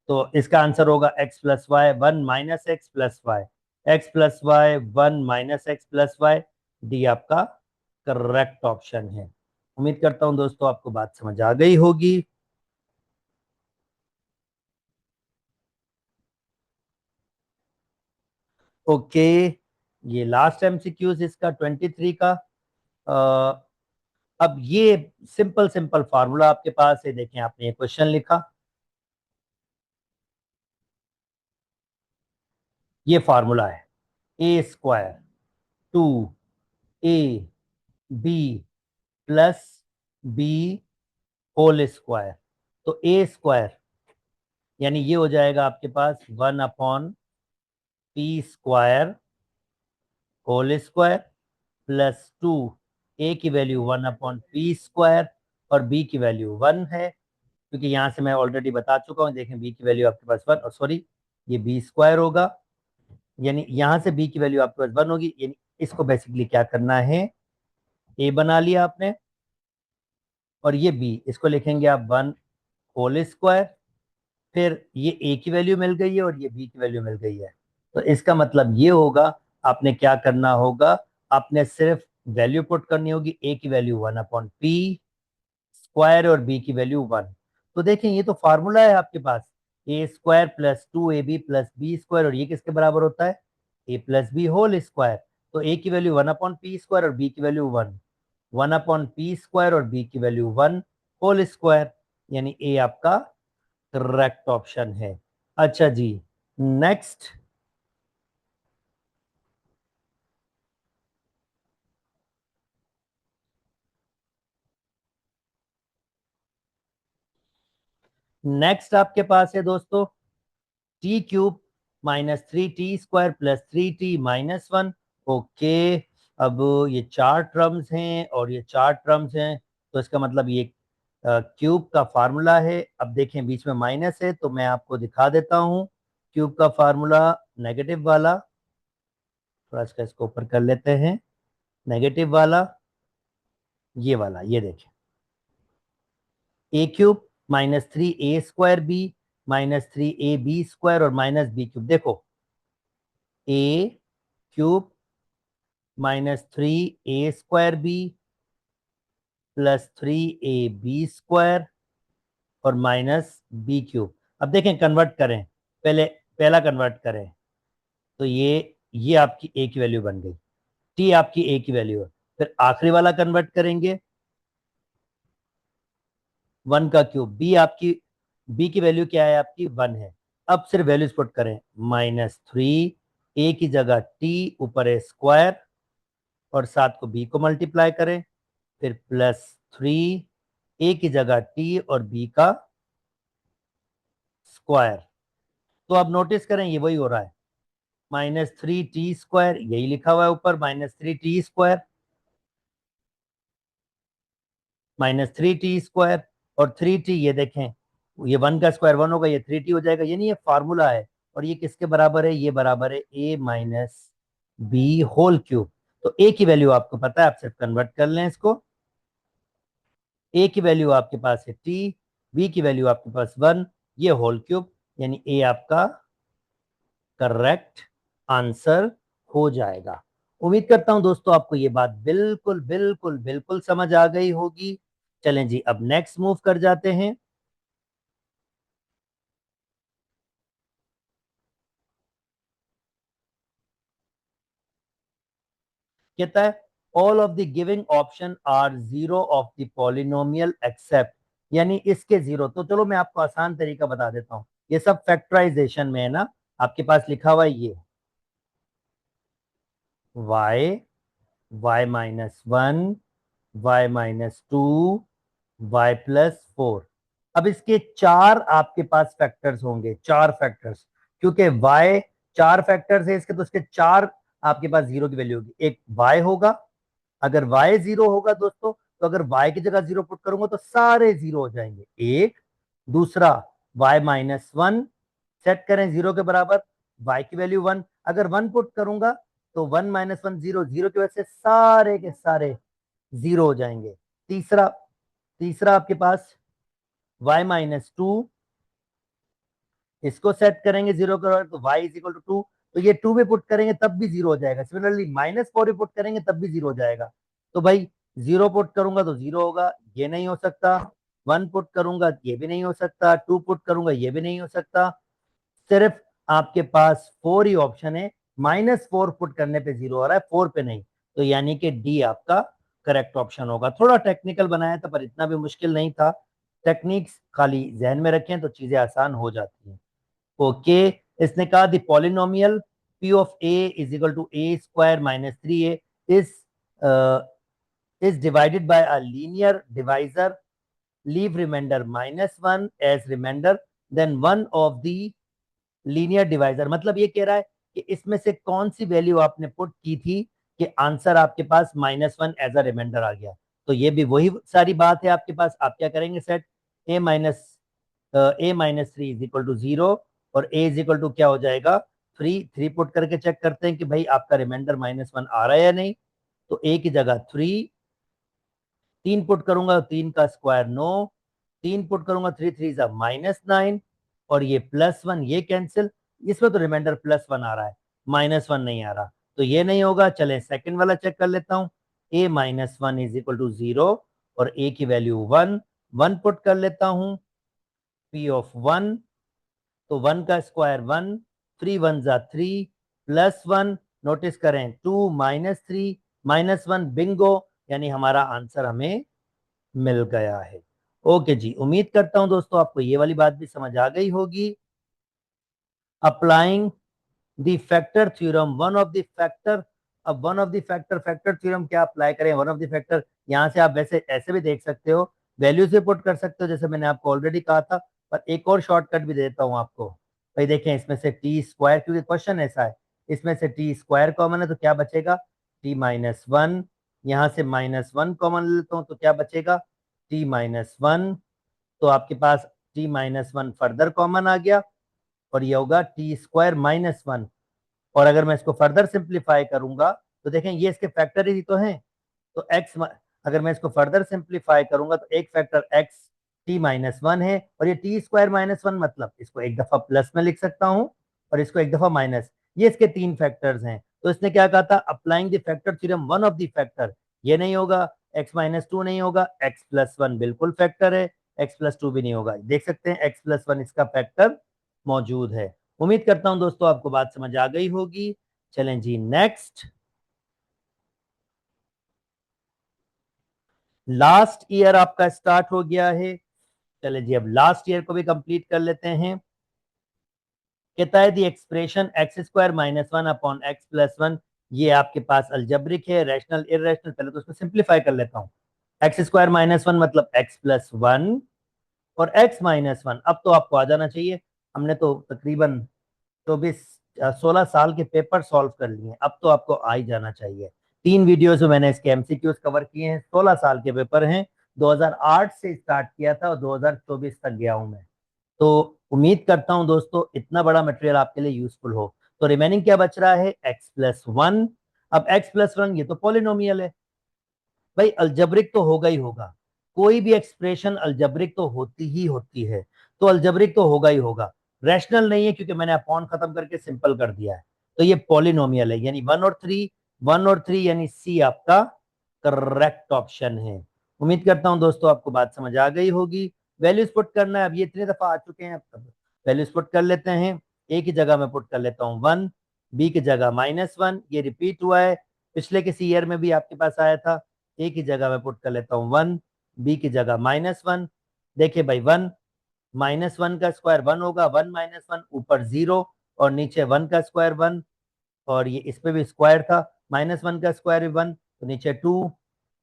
तो इसका आंसर होगा x plus Y 1 - x plus Y, x plus Y 1 - x plus Y. D आपका करेक्ट ऑप्शन है। उम्मीद करता हूं दोस्तों आपको बात समझ आ गई होगी। ओके, ये लास्ट एमसीक्यूज इसका 23 का। अ, अब ये सिंपल सिंपल फार्मूला आपके पास है, देखें आपने ये क्वेश्चन लिखा, ये फार्मूला है a² 2ab plus B whole square. तो a² यानी ये हो जाएगा आपके पास 1/p² होल स्क्वायर प्लस 2, ए की वैल्यू 1/p² और बी की वैल्यू 1 है, क्योंकि यहां से मैं ऑलरेडी बता चुका हूं। देखें बी की वैल्यू आपके पास 1, और सॉरी ये b² होगा, यानी यहां से बी की वैल्यू आपके पास 1 होगी। यानी इसको बेसिकली क्या करना है, ए बना लिया आपने, और ये बी, इसको लिखेंगे आप 1 होल स्क्वायर। फिर ये ए की वैल्यू मिल गई है और ये बी की वैल्यू मिल गई है। तो इसका मतलब ये होगा, आपने क्या करना होगा, आपने सिर्फ वैल्यू पुट करनी होगी, ए की वैल्यू 1/p² और बी की वैल्यू 1। तो देखें ये तो फार्मूला है आपके पास, a² plus 2ab plus b² और ये किसके बराबर होता है, a plus B whole square. तो a की वैल्यू 1/p² और b की वैल्यू 1, 1/p² और b की वैल्यू 1 होल स्क्वायर, यानी a आपका करेक्ट ऑप्शन है। अच्छा जी, नेक्स्ट। नेक्स्ट आपके पास है दोस्तों t³ -3t² plus 3t - 1। Okay, अब ये चार टर्म्स हैं और ये चार टर्म्स हैं, तो इसका मतलब ये क्यूब का फार्मूला है। अब देखें बीच में माइनस है, तो मैं आपको दिखा देता हूं क्यूब का फार्मूला, नेगेटिव वाला। थोड़ा इसका इसको ऊपर कर लेते हैं, नेगेटिव वाला, ये वाला, ये देखें a³ -3a² b -3ab² और -b³। देखो a³ -3a² b +3ab² और -b³। अब देखें कन्वर्ट करें, पहले पहला कन्वर्ट करें, तो ये आपकी a की वैल्यू बन गई, t आपकी a की वैल्यू है। फिर आखिरी वाला कन्वर्ट करेंगे, 1 का क्यूब, b की वैल्यू क्या है आपकी 1 है। अब सिर्फ वैल्यूज पुट करें, -3, a की जगह t ऊपर है स्क्वायर और साथ को b को मल्टीप्लाई करें, फिर +3, a की जगह t और b का स्क्वायर। तो अब नोटिस करें ये वही हो रहा है, -3t², यही लिखा हुआ है ऊपर, -3t² -3t² और 3t, ये देखें ये 1 का स्क्वायर 1 होगा, ये 3t हो जाएगा, यानी ये फार्मूला है। और ये किसके बराबर है, ये बराबर है a - b होल क्यूब। तो a की वैल्यू आपको पता है, आप सिर्फ कन्वर्ट कर लें इसको। a की वैल्यू आपके पास है t, b की वैल्यू आपके पास 1, ये होल क्यूब, यानी a आपका करेक्ट आंसर हो जाएगा। उम्मीद करता हूं दोस्तों आपको ये बात बिल्कुल बिल्कुल बिल्कुल समझ आ गई होगी। चलें जी, अब नेक्स्ट मूव कर जाते हैं। कहता है all of the giving option are zero of the polynomial except, यानी इसके जीरो। तो चलो मैं आपको आसान तरीका बता देता हूं, ये सब फैक्टराइजेशन में है ना, आपके पास लिखा हुआ है ये y, y-1, y-2, y+4। अब इसके चार आपके पास फैक्टर्स होंगे, चार फैक्टर्स, क्योंकि y चार फैक्टर्स है इसके, तो इसके चार आपके पास जीरो की वैल्यू होगी। एक y होगा, अगर y जीरो होगा दोस्तों, तो अगर y की जगह जीरो पुट करूंगा तो सारे जीरो हो जाएंगे, एक। दूसरा y-1 सेट करें जीरो के बराबर, y की वैल्यू 1, अगर 1 पुट करूंगा तो 1 - 1 जीरो, जीरो की वजह से सारे के सारे जीरो हो जाएंगे। तीसरा तीसरा आपके पास y-2 इसको सेट करेंगे 0 करोगे तो y इज इक्वल टू 2, तो ये 2 भी पुट करेंगे तब भी 0 हो जाएगा। सिमिलरली -4 भी पुट करेंगे तब भी 0 हो जाएगा। तो भाई 0 पुट करूंगा तो 0 होगा, ये नहीं हो सकता। 1 पुट करूंगा ये भी नहीं हो सकता, 2 पुट करूंगा ये भी नहीं हो सकता। सिर्फ आपके पास 4 ही ऑप्शन है, -4 पुट करने पे 0 हो रहा है, 4 पे नहीं। तो यानी कि डी आपका करेक्ट ऑप्शन होगा। थोड़ा टेक्निकल बनाया था पर इतना भी मुश्किल नहीं था। टेक्निक्स खाली जहन में रखें तो चीजें आसान हो जाती हैं। ओके, इसने कहा the polynomial p of a is equal to a square minus 3a is is divided by a linear divisor, leave remainder -1 as remainder, then one of the linear divisor. मतलब ये कह रहा है कि इसमें से कौन सी वैल्यू आपने पुट की थी कि आंसर आपके पास -1 एज अ रिमाइंडर आ गया। तो ये भी वही सारी बात है आपके पास। आप क्या करेंगे, set a-3 is equal to 0 और a इज इक्वल टू क्या हो जाएगा 3। 3 पुट करके चेक करते हैं कि भाई आपका रिमाइंडर -1 आ रहा है या नहीं। तो a की जगह 3, 3 पुट करूंगा 3 का स्क्वायर 9, 3 पुट करूंगा 3 3 जा -9 और ये +1 ये कैंसिल। इसमें तो रिमाइंडर +1 आ रहा है, -1 नहीं आ रहा, तो ये नहीं होगा। चले सेकंड वाला चेक कर लेता हूँ। a-1 इज इक्वल टू 0 और a की वैल्यू 1, 1 पुट कर लेता हूँ p ऑफ 1, तो 1 का स्क्वायर 1, 3 1 जा 3 +1, नोटिस करें 2 -3 -1 बिंगो, यानी हमारा आंसर हमें मिल गया है। ओके जी, उम्मीद करता हूं दोस्तों आपको ये वाली बात भी समझ आ गई होगी। Applying the factor theorem, one of the factor. अब one of the factor, factor theorem क्या अप्लाई करें, वन ऑफ द फैक्टर यहां से आप वैसे ऐसे भी देख सकते हो, वैल्यू से पुट कर सकते हो जैसे मैंने आपको ऑलरेडी कहा था। पर एक और शॉर्टकट भी देता हूं आपको। भाई देखें, इसमें से टी स्क्वायर, क्योंकि क्वेश्चन ऐसा है, इसमें से टी स्क्वायर कॉमन है तो क्या बचेगा t-1। यहां से -1 कॉमन लेता हूं तो क्या बचेगा t-1। तो आपके पास t-1 फर्दर कॉमन आ गया और ये होगा t² -1। और अगर मैं इसको फर्दर सिंप्लीफाई करूंगा तो देखें ये इसके फैक्टर ही तो हैं। तो x, अगर मैं इसको फर्दर सिंप्लीफाई करूंगा तो एक फैक्टर x t-1 है और ये t² -1, मतलब इसको एक दफा प्लस में लिख सकता हूं और इसको एक दफा माइनस। ये इसके 3 फैक्टर्स हैं। तो इसने क्या कहा था, applying the factor theorem one of the factor. ये नहीं होगा, x-2 नहीं होगा, x+1 बिल्कुल फैक्टर है, x+2 भी नहीं होगा। देख सकते हैं x+1 इसका फैक्टर मौजूद है। उम्मीद करता हूं दोस्तों आपको बात समझ आ गई होगी। चलें जी नेक्स्ट। लास्ट ईयर आपका स्टार्ट हो गया है। चले जी अब लास्ट ईयर को भी कंप्लीट कर लेते हैं। कहता है दी एक्सप्रेशन x² -1/x+1, ये आपके पास अलजेब्रिक है, रैशनल इररेशनल। पहले तो उसको सिंप्लीफाई कर लेता हूं। x² -1 मतलब x+1 और x-1। अब तो आपको आ जाना चाहिए, हमने तो तकरीबन 16 साल के पेपर सॉल्व कर लिए हैं, अब तो आपको आ ही जाना चाहिए। 3 वीडियोस में मैंने इसके एमसीक्यूज कवर किए हैं। 16 साल के पेपर हैं, 2008 से स्टार्ट किया था और 2024 तक गया हूं मैं। तो उम्मीद करता हूं दोस्तों इतना बड़ा मटेरियल आपके लिए यूजफुल हो। तो रिमेनिंग क्या बच रहा है, x+1। अब x+1 ये तो पॉलिनोमियल है भाई, अल्जेब्रिक तो होगा ही होगा। कोई भी एक्सप्रेशन अल्जेब्रिक तो होती ही होती है, तो अल्जेब्रिक तो होगा ही होगा। रैशनल नहीं है क्योंकि मैंने अपॉन खत्म करके सिंपल कर दिया है। तो ये पॉलिनोमियल है, यानी 1 और 3, 1 और 3 यानी सी आपका करेक्ट ऑप्शन है। उम्मीद करता हूं दोस्तों आपको बात समझ आ गई होगी। वैल्यूज पुट करना है, अब ये इतने दफा आ चुके हैं, अब वैल्यूज पुट कर लेते हैं। ए की जगह मैं पुट कर लेता हूँ 1, बी की जगह -1, ये रिपीट हुआ है, पिछले किसी ईयर में भी आपके पास आया था। ए की जगह मैं पुट कर लेता हूँ 1, बी की जगह -1। देखिए भाई 1 -1 का स्क्वायर 1 होगा, 1 -1 ऊपर 0 और नीचे 1 का स्क्वायर 1, और ये इस पे भी स्क्वायर था, -1 का स्क्वायर भी 1, तो नीचे 2,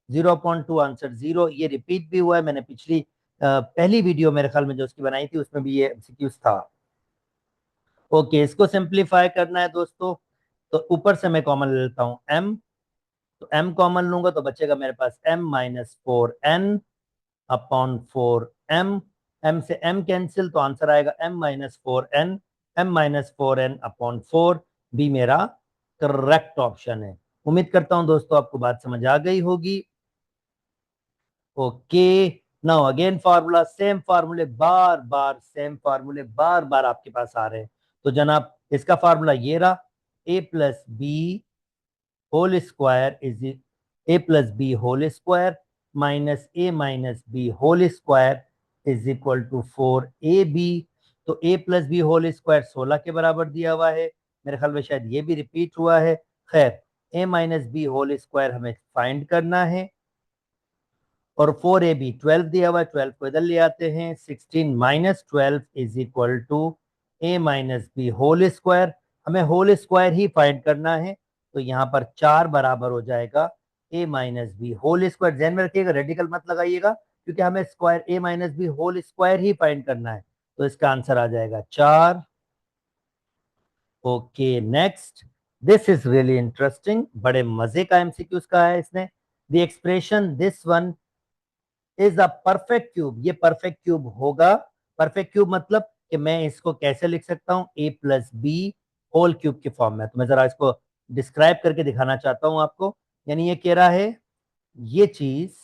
0.2 आंसर 0। ये रिपीट भी हुआ है, मैंने पिछली पहली वीडियो मेरे ख्याल में जो उसकी बनाई थी उसमें भी ये एमसीक्यूज था। ओके, इसको सिंप्लीफाई करना है दोस्तों, तो ऊपर से मैं कॉमन ले लेता हूँ m। तो m कॉमन लूंगा तो बचेगा मेरे पास m-4n/4m। m से m कैंसिल तो आंसर आएगा m-4n, m-4n/4। बी मेरा करेक्ट ऑप्शन है। उम्मीद करता हूं दोस्तों आपको बात समझ आ गई होगी। Okay, now again formula, same फार्मूले बार बार, सेम फार्मूले बार बार आपके पास आ रहे हैं। तो जनाब इसका फार्मूला ये रहा, a plus B whole square is a plus B whole square minus B whole square is equal to 4ab। तो a plus B whole square 16 के बराबर दिया हुआ है, मेरे ख्याल में शायद ये भी रिपीट हुआ है। खैर, ए माइनस बी होल स्क्वायर हमें फाइंड करना है, और 4ab 12 दिया हुआ है, 12 को इधर ले आते हैं, 16 minus 12 is equal to A minus B whole square. हमें होल स्क्वायर ही फाइंड करना है, तो यहाँ पर 4 बराबर हो जाएगा A minus B whole square. ध्यान में रखिएगा, रेडिकल मत लगाइएगा, क्योंकि हमें square A minus B whole square ही फाइंड करना है। तो इसका आंसर आ जाएगा 4। Okay next, this is really interesting, बड़े मजे का एमसीक्यू का है इसने। The expression this one is a perfect cube, ये परफेक्ट क्यूब होगा। परफेक्ट क्यूब मतलब कि मैं इसको कैसे लिख सकता हूं, ए प्लस बी होल क्यूब के फॉर्म में। तो मैं जरा इसको डिस्क्राइब करके दिखाना चाहता हूं आपको। यानी ये कह रहा है ये चीज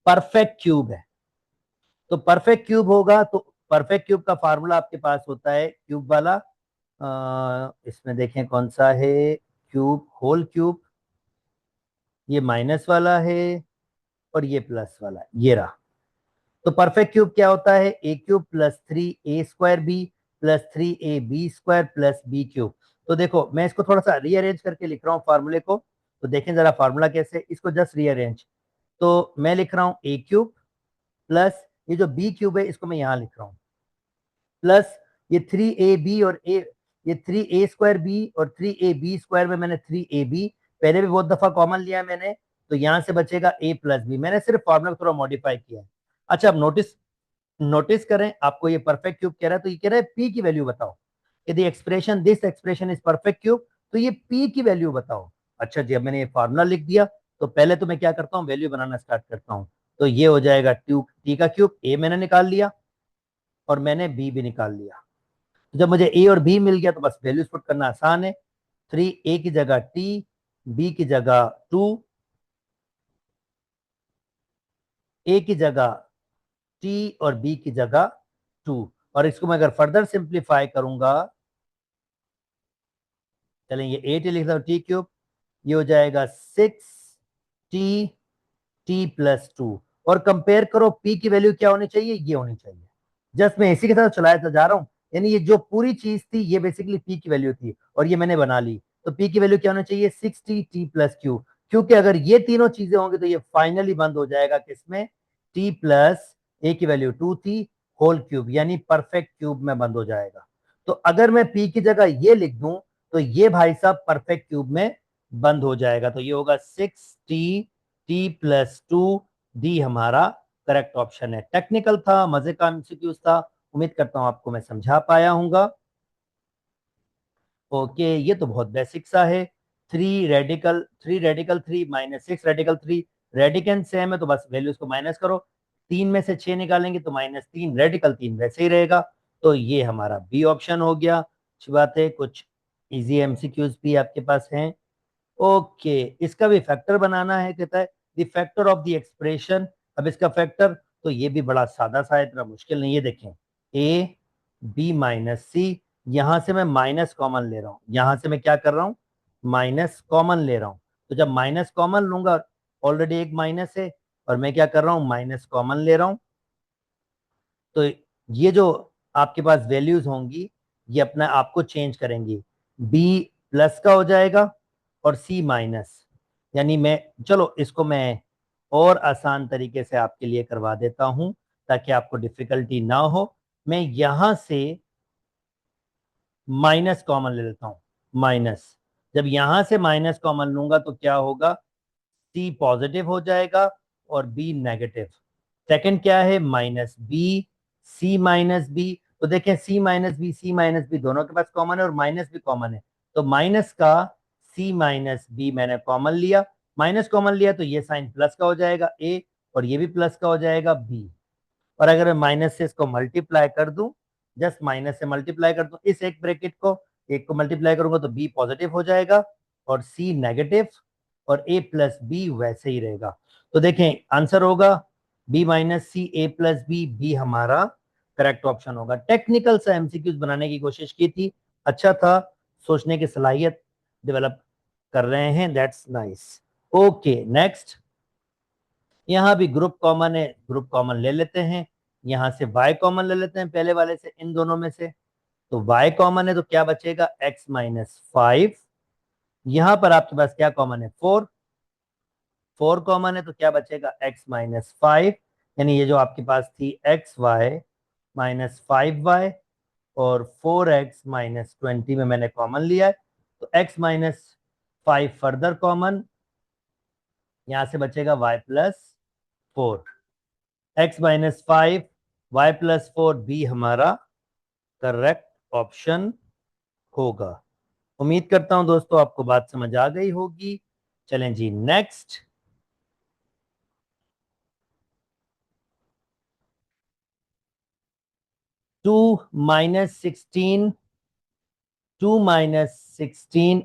परफेक्ट क्यूब है। तो परफेक्ट क्यूब होगा, तो परफेक्ट क्यूब का फार्मूला आपके पास होता है क्यूब वाला, इसमें देखें कौन सा है, क्यूब होल क्यूब, ये माइनस वाला है और ये प्लस वाला, ये रहा। तो परफेक्ट क्यूब क्या होता है, a cube plus 3a² plus 3ab² plus b cube. तो देखो मैं इसको थोड़ा सा रीअरेंज करके लिख रहा हूँ फार्मूले को, तो देखें जरा फार्मूला कैसे, इसको जस्ट रीअरेंज। तो मैं लिख रहा हूँ ए क्यूब प्लस ये जो बी क्यूब है इसको मैं यहाँ लिख रहा हूँ, प्लस ये 3ab और ए, ये 3a² और 3ab² में मैंने 3ab पहले भी बहुत दफा कॉमन लिया है मैंने, तो यहां से बचेगा a प्लस बी। मैंने सिर्फ फॉर्मूला थोड़ा मॉडिफाई किया है। अच्छा, अब नोटिस नोटिस करें, आपको ये परफेक्ट क्यूब कह रहा है, तो ये कह रहा है p की वैल्यू बताओ। यदि expression this expression is perfect cube, तो ये p की वैल्यू बताओ। अच्छा जी, अब मैंने ये फार्मूला लिख दिया, तो पहले तो मैं क्या करता हूँ, वैल्यू बनाना स्टार्ट करता हूँ। तो ये हो जाएगा टी का क्यूब, a मैंने निकाल लिया और मैंने b भी निकाल लिया। तो जब मुझे a और b मिल गया तो बस वैल्यूज पुट करना आसान है। 3a की जगह t, b की जगह 2, a की जगह t और b की जगह 2। और इसको मैं अगर फर्दर सिंप्लीफाई करूंगा, चलें ये 8 लिख दो, टी क्यूब, ये हो जाएगा 6t t प्लस 2। और कंपेयर करो p की वैल्यू क्या होनी चाहिए, ये होनी चाहिए। जस्ट मैं इसी के साथ चलाया जा रहा हूं, यानी ये जो पूरी चीज थी ये बेसिकली p की वैल्यू थी और ये मैंने बना ली। तो p की वैल्यू क्या होनी चाहिए, 6t t प्लस q। क्योंकि अगर ये तीनों चीजें होंगी तो ये फाइनली बंद हो जाएगा किसमें, t प्लस a की वैल्यू 2 थी होल क्यूब, यानी परफेक्ट क्यूब में बंद हो जाएगा। तो अगर मैं p की जगह ये लिख दूं तो ये भाई साहब परफेक्ट क्यूब में बंद हो जाएगा। तो ये होगा 6t t प्लस 2, डी हमारा करेक्ट ऑप्शन है। टेक्निकल था, मजे का एमसीक्यूज था, उम्मीद करता हूं आपको मैं समझा पाया हूंगा। ओके, ये तो बहुत बेसिक सा है। 3 रेडिकल 3 माइनस 6 रेडिकल 3, रेडिकन सेम है तो बस वैल्यूज को माइनस करो, 3 में से 6 निकालेंगे तो -3, रेडिकल 3 वैसे ही रहेगा। तो ये हमारा बी ऑप्शन हो गया। अच्छी बात है, कुछ इजी एमसीक्यूज भी आपके पास हैं। ओके, इसका भी फैक्टर बनाना है, कहता है the factor of the expression. अब इसका फैक्टर तो ये भी बड़ा सादा सा है, इतना मुश्किल नहीं है। देखें, ए बी माइनस सी, यहां से मैं माइनस कॉमन ले रहा हूं, यहां से मैं क्या कर रहा हूं, माइनस कॉमन ले रहा हूं। तो जब माइनस कॉमन लूंगा, ऑलरेडी एक माइनस है और मैं क्या कर रहा हूं, माइनस कॉमन ले रहा हूं। तो ये जो आपके पास वैल्यूज होंगी ये अपना आपको चेंज करेंगी, बी प्लस का हो जाएगा और सी माइनस। यानी मैं, चलो इसको मैं और आसान तरीके से आपके लिए करवा देता हूं ताकि आपको डिफिकल्टी ना हो। मैं यहां से माइनस कॉमन ले लेता हूं, माइनस। जब यहां से माइनस कॉमन लूंगा तो क्या होगा, सी पॉजिटिव हो जाएगा और बी नेगेटिव। सेकंड क्या है, माइनस बी, सी माइनस बी। तो देखें सी माइनस बी दोनों के पास कॉमन है और माइनस भी कॉमन है। तो माइनस का सी माइनस बी मैंने कॉमन लिया, माइनस कॉमन लिया तो ये साइन प्लस का हो जाएगा ए और ये भी प्लस का हो जाएगा बी। और अगर मैं माइनस से इसको मल्टीप्लाई कर दूं, जस्ट माइनस से मल्टीप्लाई कर दूं इस एक ब्रैकेट को, एक को मल्टीप्लाई करूंगा तो बी पॉजिटिव हो जाएगा और सी नेगेटिव और ए प्लस बी वैसे ही रहेगा। तो देखें आंसर होगा बी माइनस सी ए प्लस बी, बी हमारा करेक्ट ऑप्शन होगा। टेक्निकल सा एमसीक्यूज बनाने की कोशिश की थी, अच्छा था, सोचने की सलाहियत डेवलप कर रहे हैं, दैट्स नाइस। ओके नेक्स्ट, यहां भी ग्रुप कॉमन है, ग्रुप कॉमन ले लेते हैं, यहां से y कॉमन ले लेते हैं पहले वाले से, इन दोनों में से। तो y कॉमन है तो क्या बचेगा, x माइनस 5। यहां पर आपके पास क्या कॉमन है, 4, 4 कॉमन है तो क्या बचेगा, x माइनस 5। यानी ये जो आपके पास थी एक्स वाई माइनस 5y और 4x माइनस 20 में मैंने कॉमन लिया है, तो x माइनस 5 फर्दर कॉमन, यहां से बचेगा y plus 4। x minus 5 y plus 4 B हमारा करेक्ट ऑप्शन होगा। उम्मीद करता हूं दोस्तों आपको बात समझ आ गई होगी। चलें जी नेक्स्ट, 2 माइनस 16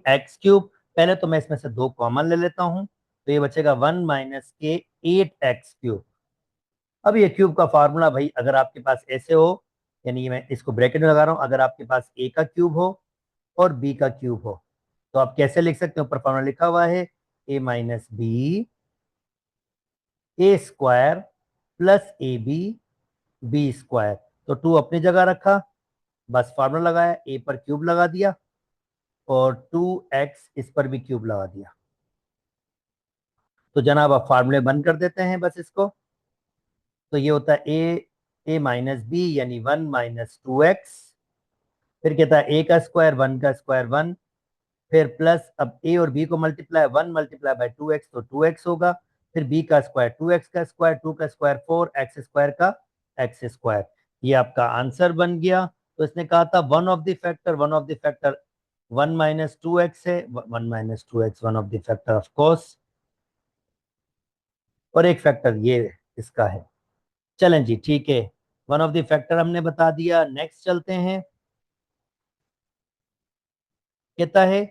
एक्स क्यूब। पहले तो मैं इसमें से 2 कॉमन ले लेता हूं, तो ये बचेगा 1 माइनस के 8 एक्स क्यूब। अब ये क्यूब का फार्मूला भाई, अगर आपके पास ऐसे हो, यानी मैं इसको ब्रैकेट में लगा रहा हूं, अगर आपके पास ए का क्यूब हो और बी का क्यूब हो, तो आप कैसे लिख सकते हो, ऊपर फॉर्मूला लिखा हुआ है a minus b a square plus a b b square. तो 2 अपनी जगह रखा, बस फार्मूला लगाया, ए पर क्यूब लगा दिया और 2x इस पर भी क्यूब लगा दिया। तो जनाब अब फार्मूले बंद कर देते हैं बस इसको। तो ये होता है ए माइनस बी यानी 1 माइनस 2x, फिर कहता है ए का स्क्वायर 1 का स्क्वायर 1, फिर प्लस, अब ए और बी को मल्टीप्लाई, 1 मल्टीप्लाई बाय 2x तो 2x होगा, फिर बी का स्क्वायर 2x का स्क्वायर, 2 का स्क्वायर 4, एक्स स्क्वायर का एक्स स्क्वायर। ये आपका आंसर बन गया। तो इसने कहा था one of the factor 1 minus 2x है, 1 minus 2x one of the factor of course, और एक फैक्टर ये इसका है। चलें जी ठीक है, वन ऑफ द फैक्टर हमने बता दिया। नेक्स्ट चलते हैं, कहता है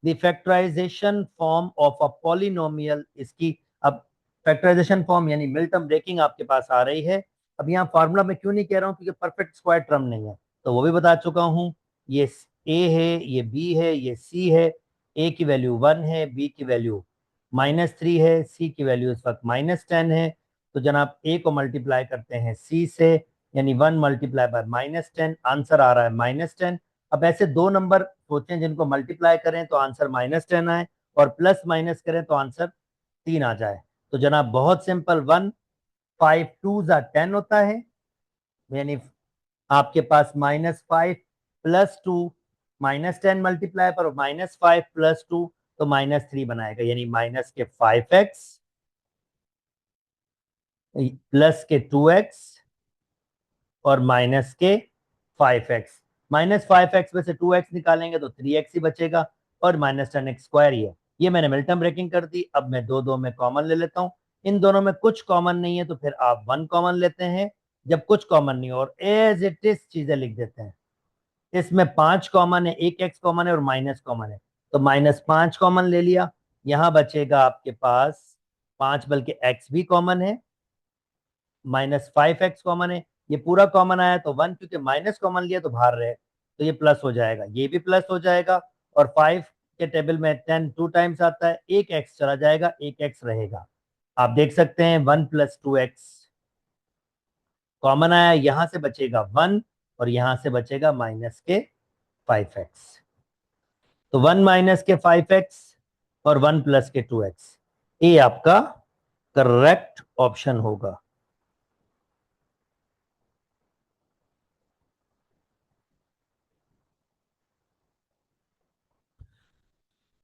the factorisation form of a polynomial, इसकी अब फैक्टराइजेशन फॉर्म यानी मिल्टन ब्रेकिंग आपके पास आ रही है। अब यहाँ फार्मूला में क्यों नहीं कह रहा हूँ, क्योंकि परफेक्ट स्क्वायर टर्म नहीं है, तो वो भी बता चुका हूँ। ये ए है, ये बी है, ये सी है। ए की वैल्यू 1 है, बी की वैल्यू -3 है, सी की वैल्यू इस वक्त -10 है। तो जनाब ए को मल्टीप्लाई करते हैं सी से, यानी 1 मल्टीप्लाई बाय -10, आंसर आ रहा है -10। अब ऐसे 2 नंबर सोचें जिनको मल्टीप्लाई करें तो आंसर -10 आए, और प्लस माइनस करें तो आंसर 3 आ जाए। तो जनाब बहुत सिंपल, 1 5 2 10 होता है, यानी आपके पास -5 प्लस 2, -10 मल्टीप्लाई पर -5 प्लस 2 तो -3 बनाएगा, यानी माइनस के 5x प्लस के 2x और माइनस के 5x। -5x में से 2x निकालेंगे तो 3x ही बचेगा, और -10x² ये मैंने मिल्टन ब्रेकिंग कर दी। अब मैं दो दो में कॉमन ले लेता हूं, इन दोनों में कुछ कॉमन नहीं है तो फिर आप 1 कॉमन लेते हैं, जब कुछ कॉमन नहीं हो और एज इट इज चीजें लिख देते हैं। इसमें 5 कॉमन है, एक एक्स कॉमन है और माइनस कॉमन है, तो -5 कॉमन ले लिया। यहां बचेगा आपके पास 5, बल्कि एक्स भी कॉमन है, -5x कॉमन है, ये पूरा कॉमन आया तो 1, क्योंकि माइनस कॉमन लिया तो बाहर रहे, तो ये प्लस हो जाएगा, ये भी प्लस हो जाएगा। और 5 के टेबल में 10 2 टाइम्स आता है, एक एक्स चला जाएगा, एक एक्स रहेगा। आप देख सकते हैं 1 + 2x कॉमन आया, यहां से बचेगा 1 और यहां से बचेगा -5x। तो 1 - के 5x और 1 + के 2x, ये आपका करेक्ट ऑप्शन होगा।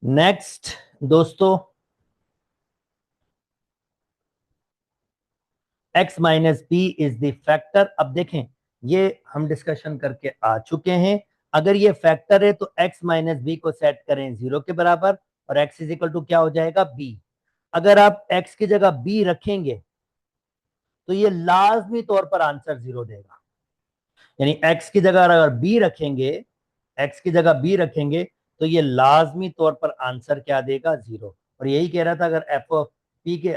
नेक्स्ट दोस्तों, x minus B is the factor. अब देखें, ये हम डिस्कशन करके आ चुके हैं। अगर ये फैक्टर है तो x माइनस बी को सेट करें 0 के बराबर, और x इज इक्वल टू क्या हो जाएगा, b। अगर आप x की जगह b रखेंगे तो ये लाजमी तौर पर आंसर 0 देगा, यानी x की जगह अगर b रखेंगे, x की जगह b रखेंगे तो ये लाजमी तौर पर आंसर क्या देगा, 0। और यही कह रहा था, अगर f पी के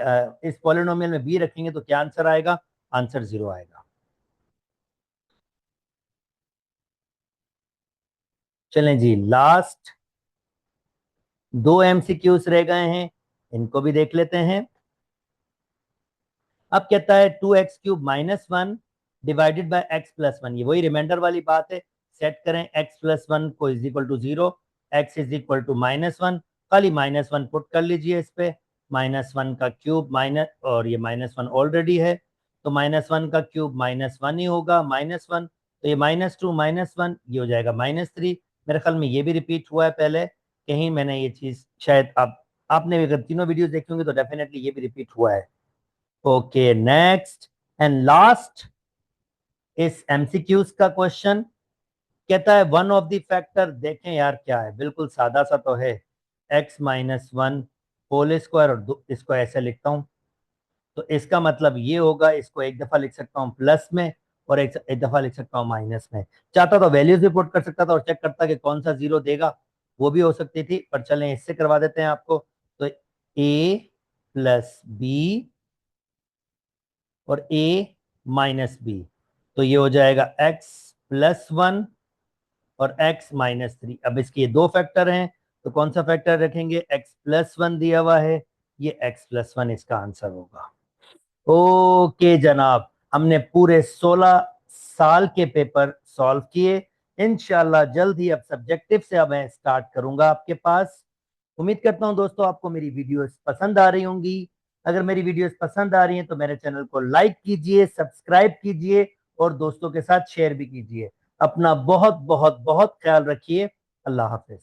इस पॉलिनोमियल में बी रखेंगे तो क्या आंसर आएगा? आंसर 0 आएगा। चलें जी, लास्ट 2 एमसीक्यूज रह गए हैं, इनको भी देख लेते हैं। अब कहता है 2x³ - डिवाइडेड बाय x+1, ये वही रिमाइंडर वाली बात है। सेट करें x+1 को is equal to 0, x is equal to -1, खाली -1 पुट कर लीजिए इस पे। -1 का क्यूब माइनस, और ये -1 ऑलरेडी है, तो -1 का क्यूब -1 ही होगा, -1, तो ये -2 -1 ये हो जाएगा -3। मेरे ख्याल में ये भी रिपीट हुआ है पहले कहीं, मैंने ये चीज शायद आपने भी अगर तीनों वीडियोस देखी होंगी तो डेफिनेटली ये भी रिपीट हुआ है। ओके, नेक्स्ट एंड लास्ट इस एमसीक्यूज का क्वेश्चन कहता है वन ऑफ द फैक्टर, देखें यार क्या है, बिल्कुल सादा सा तो है, x-1 होल स्क्वायर, और इसको ऐसे लिखता हूं तो इसका मतलब ये होगा, इसको एक दफा लिख सकता हूं प्लस में और एक दफा लिख सकता हूं माइनस में। चाहता तो वैल्यूज भी पुट कर सकता था और चेक करता कि कौन सा जीरो देगा, वो भी हो सकती थी, पर चलें इससे करवा देते हैं आपको। तो a प्लस बी और a माइनस बी, तो ये हो जाएगा x+1 और x-3। अब इसके ये दो फैक्टर हैं, तो कौन सा फैक्टर रखेंगे? x+1 दिया हुआ है, ये x+1 इसका आंसर होगा। ओके जनाब, हमने पूरे 16 साल के पेपर सॉल्व किए। इंशाल्लाह जल्द ही अब सब्जेक्टिव से अब मैं स्टार्ट करूंगा आपके पास। उम्मीद करता हूं दोस्तों आपको मेरी वीडियोस पसंद आ रही होंगी। अगर मेरी वीडियोस पसंद आ रही हैं तो मेरे चैनल को लाइक कीजिए, सब्सक्राइब कीजिए और दोस्तों के साथ शेयर भी कीजिए। अपना बहुत बहुत बहुत ख्याल रखिए। अल्लाह हाफिज।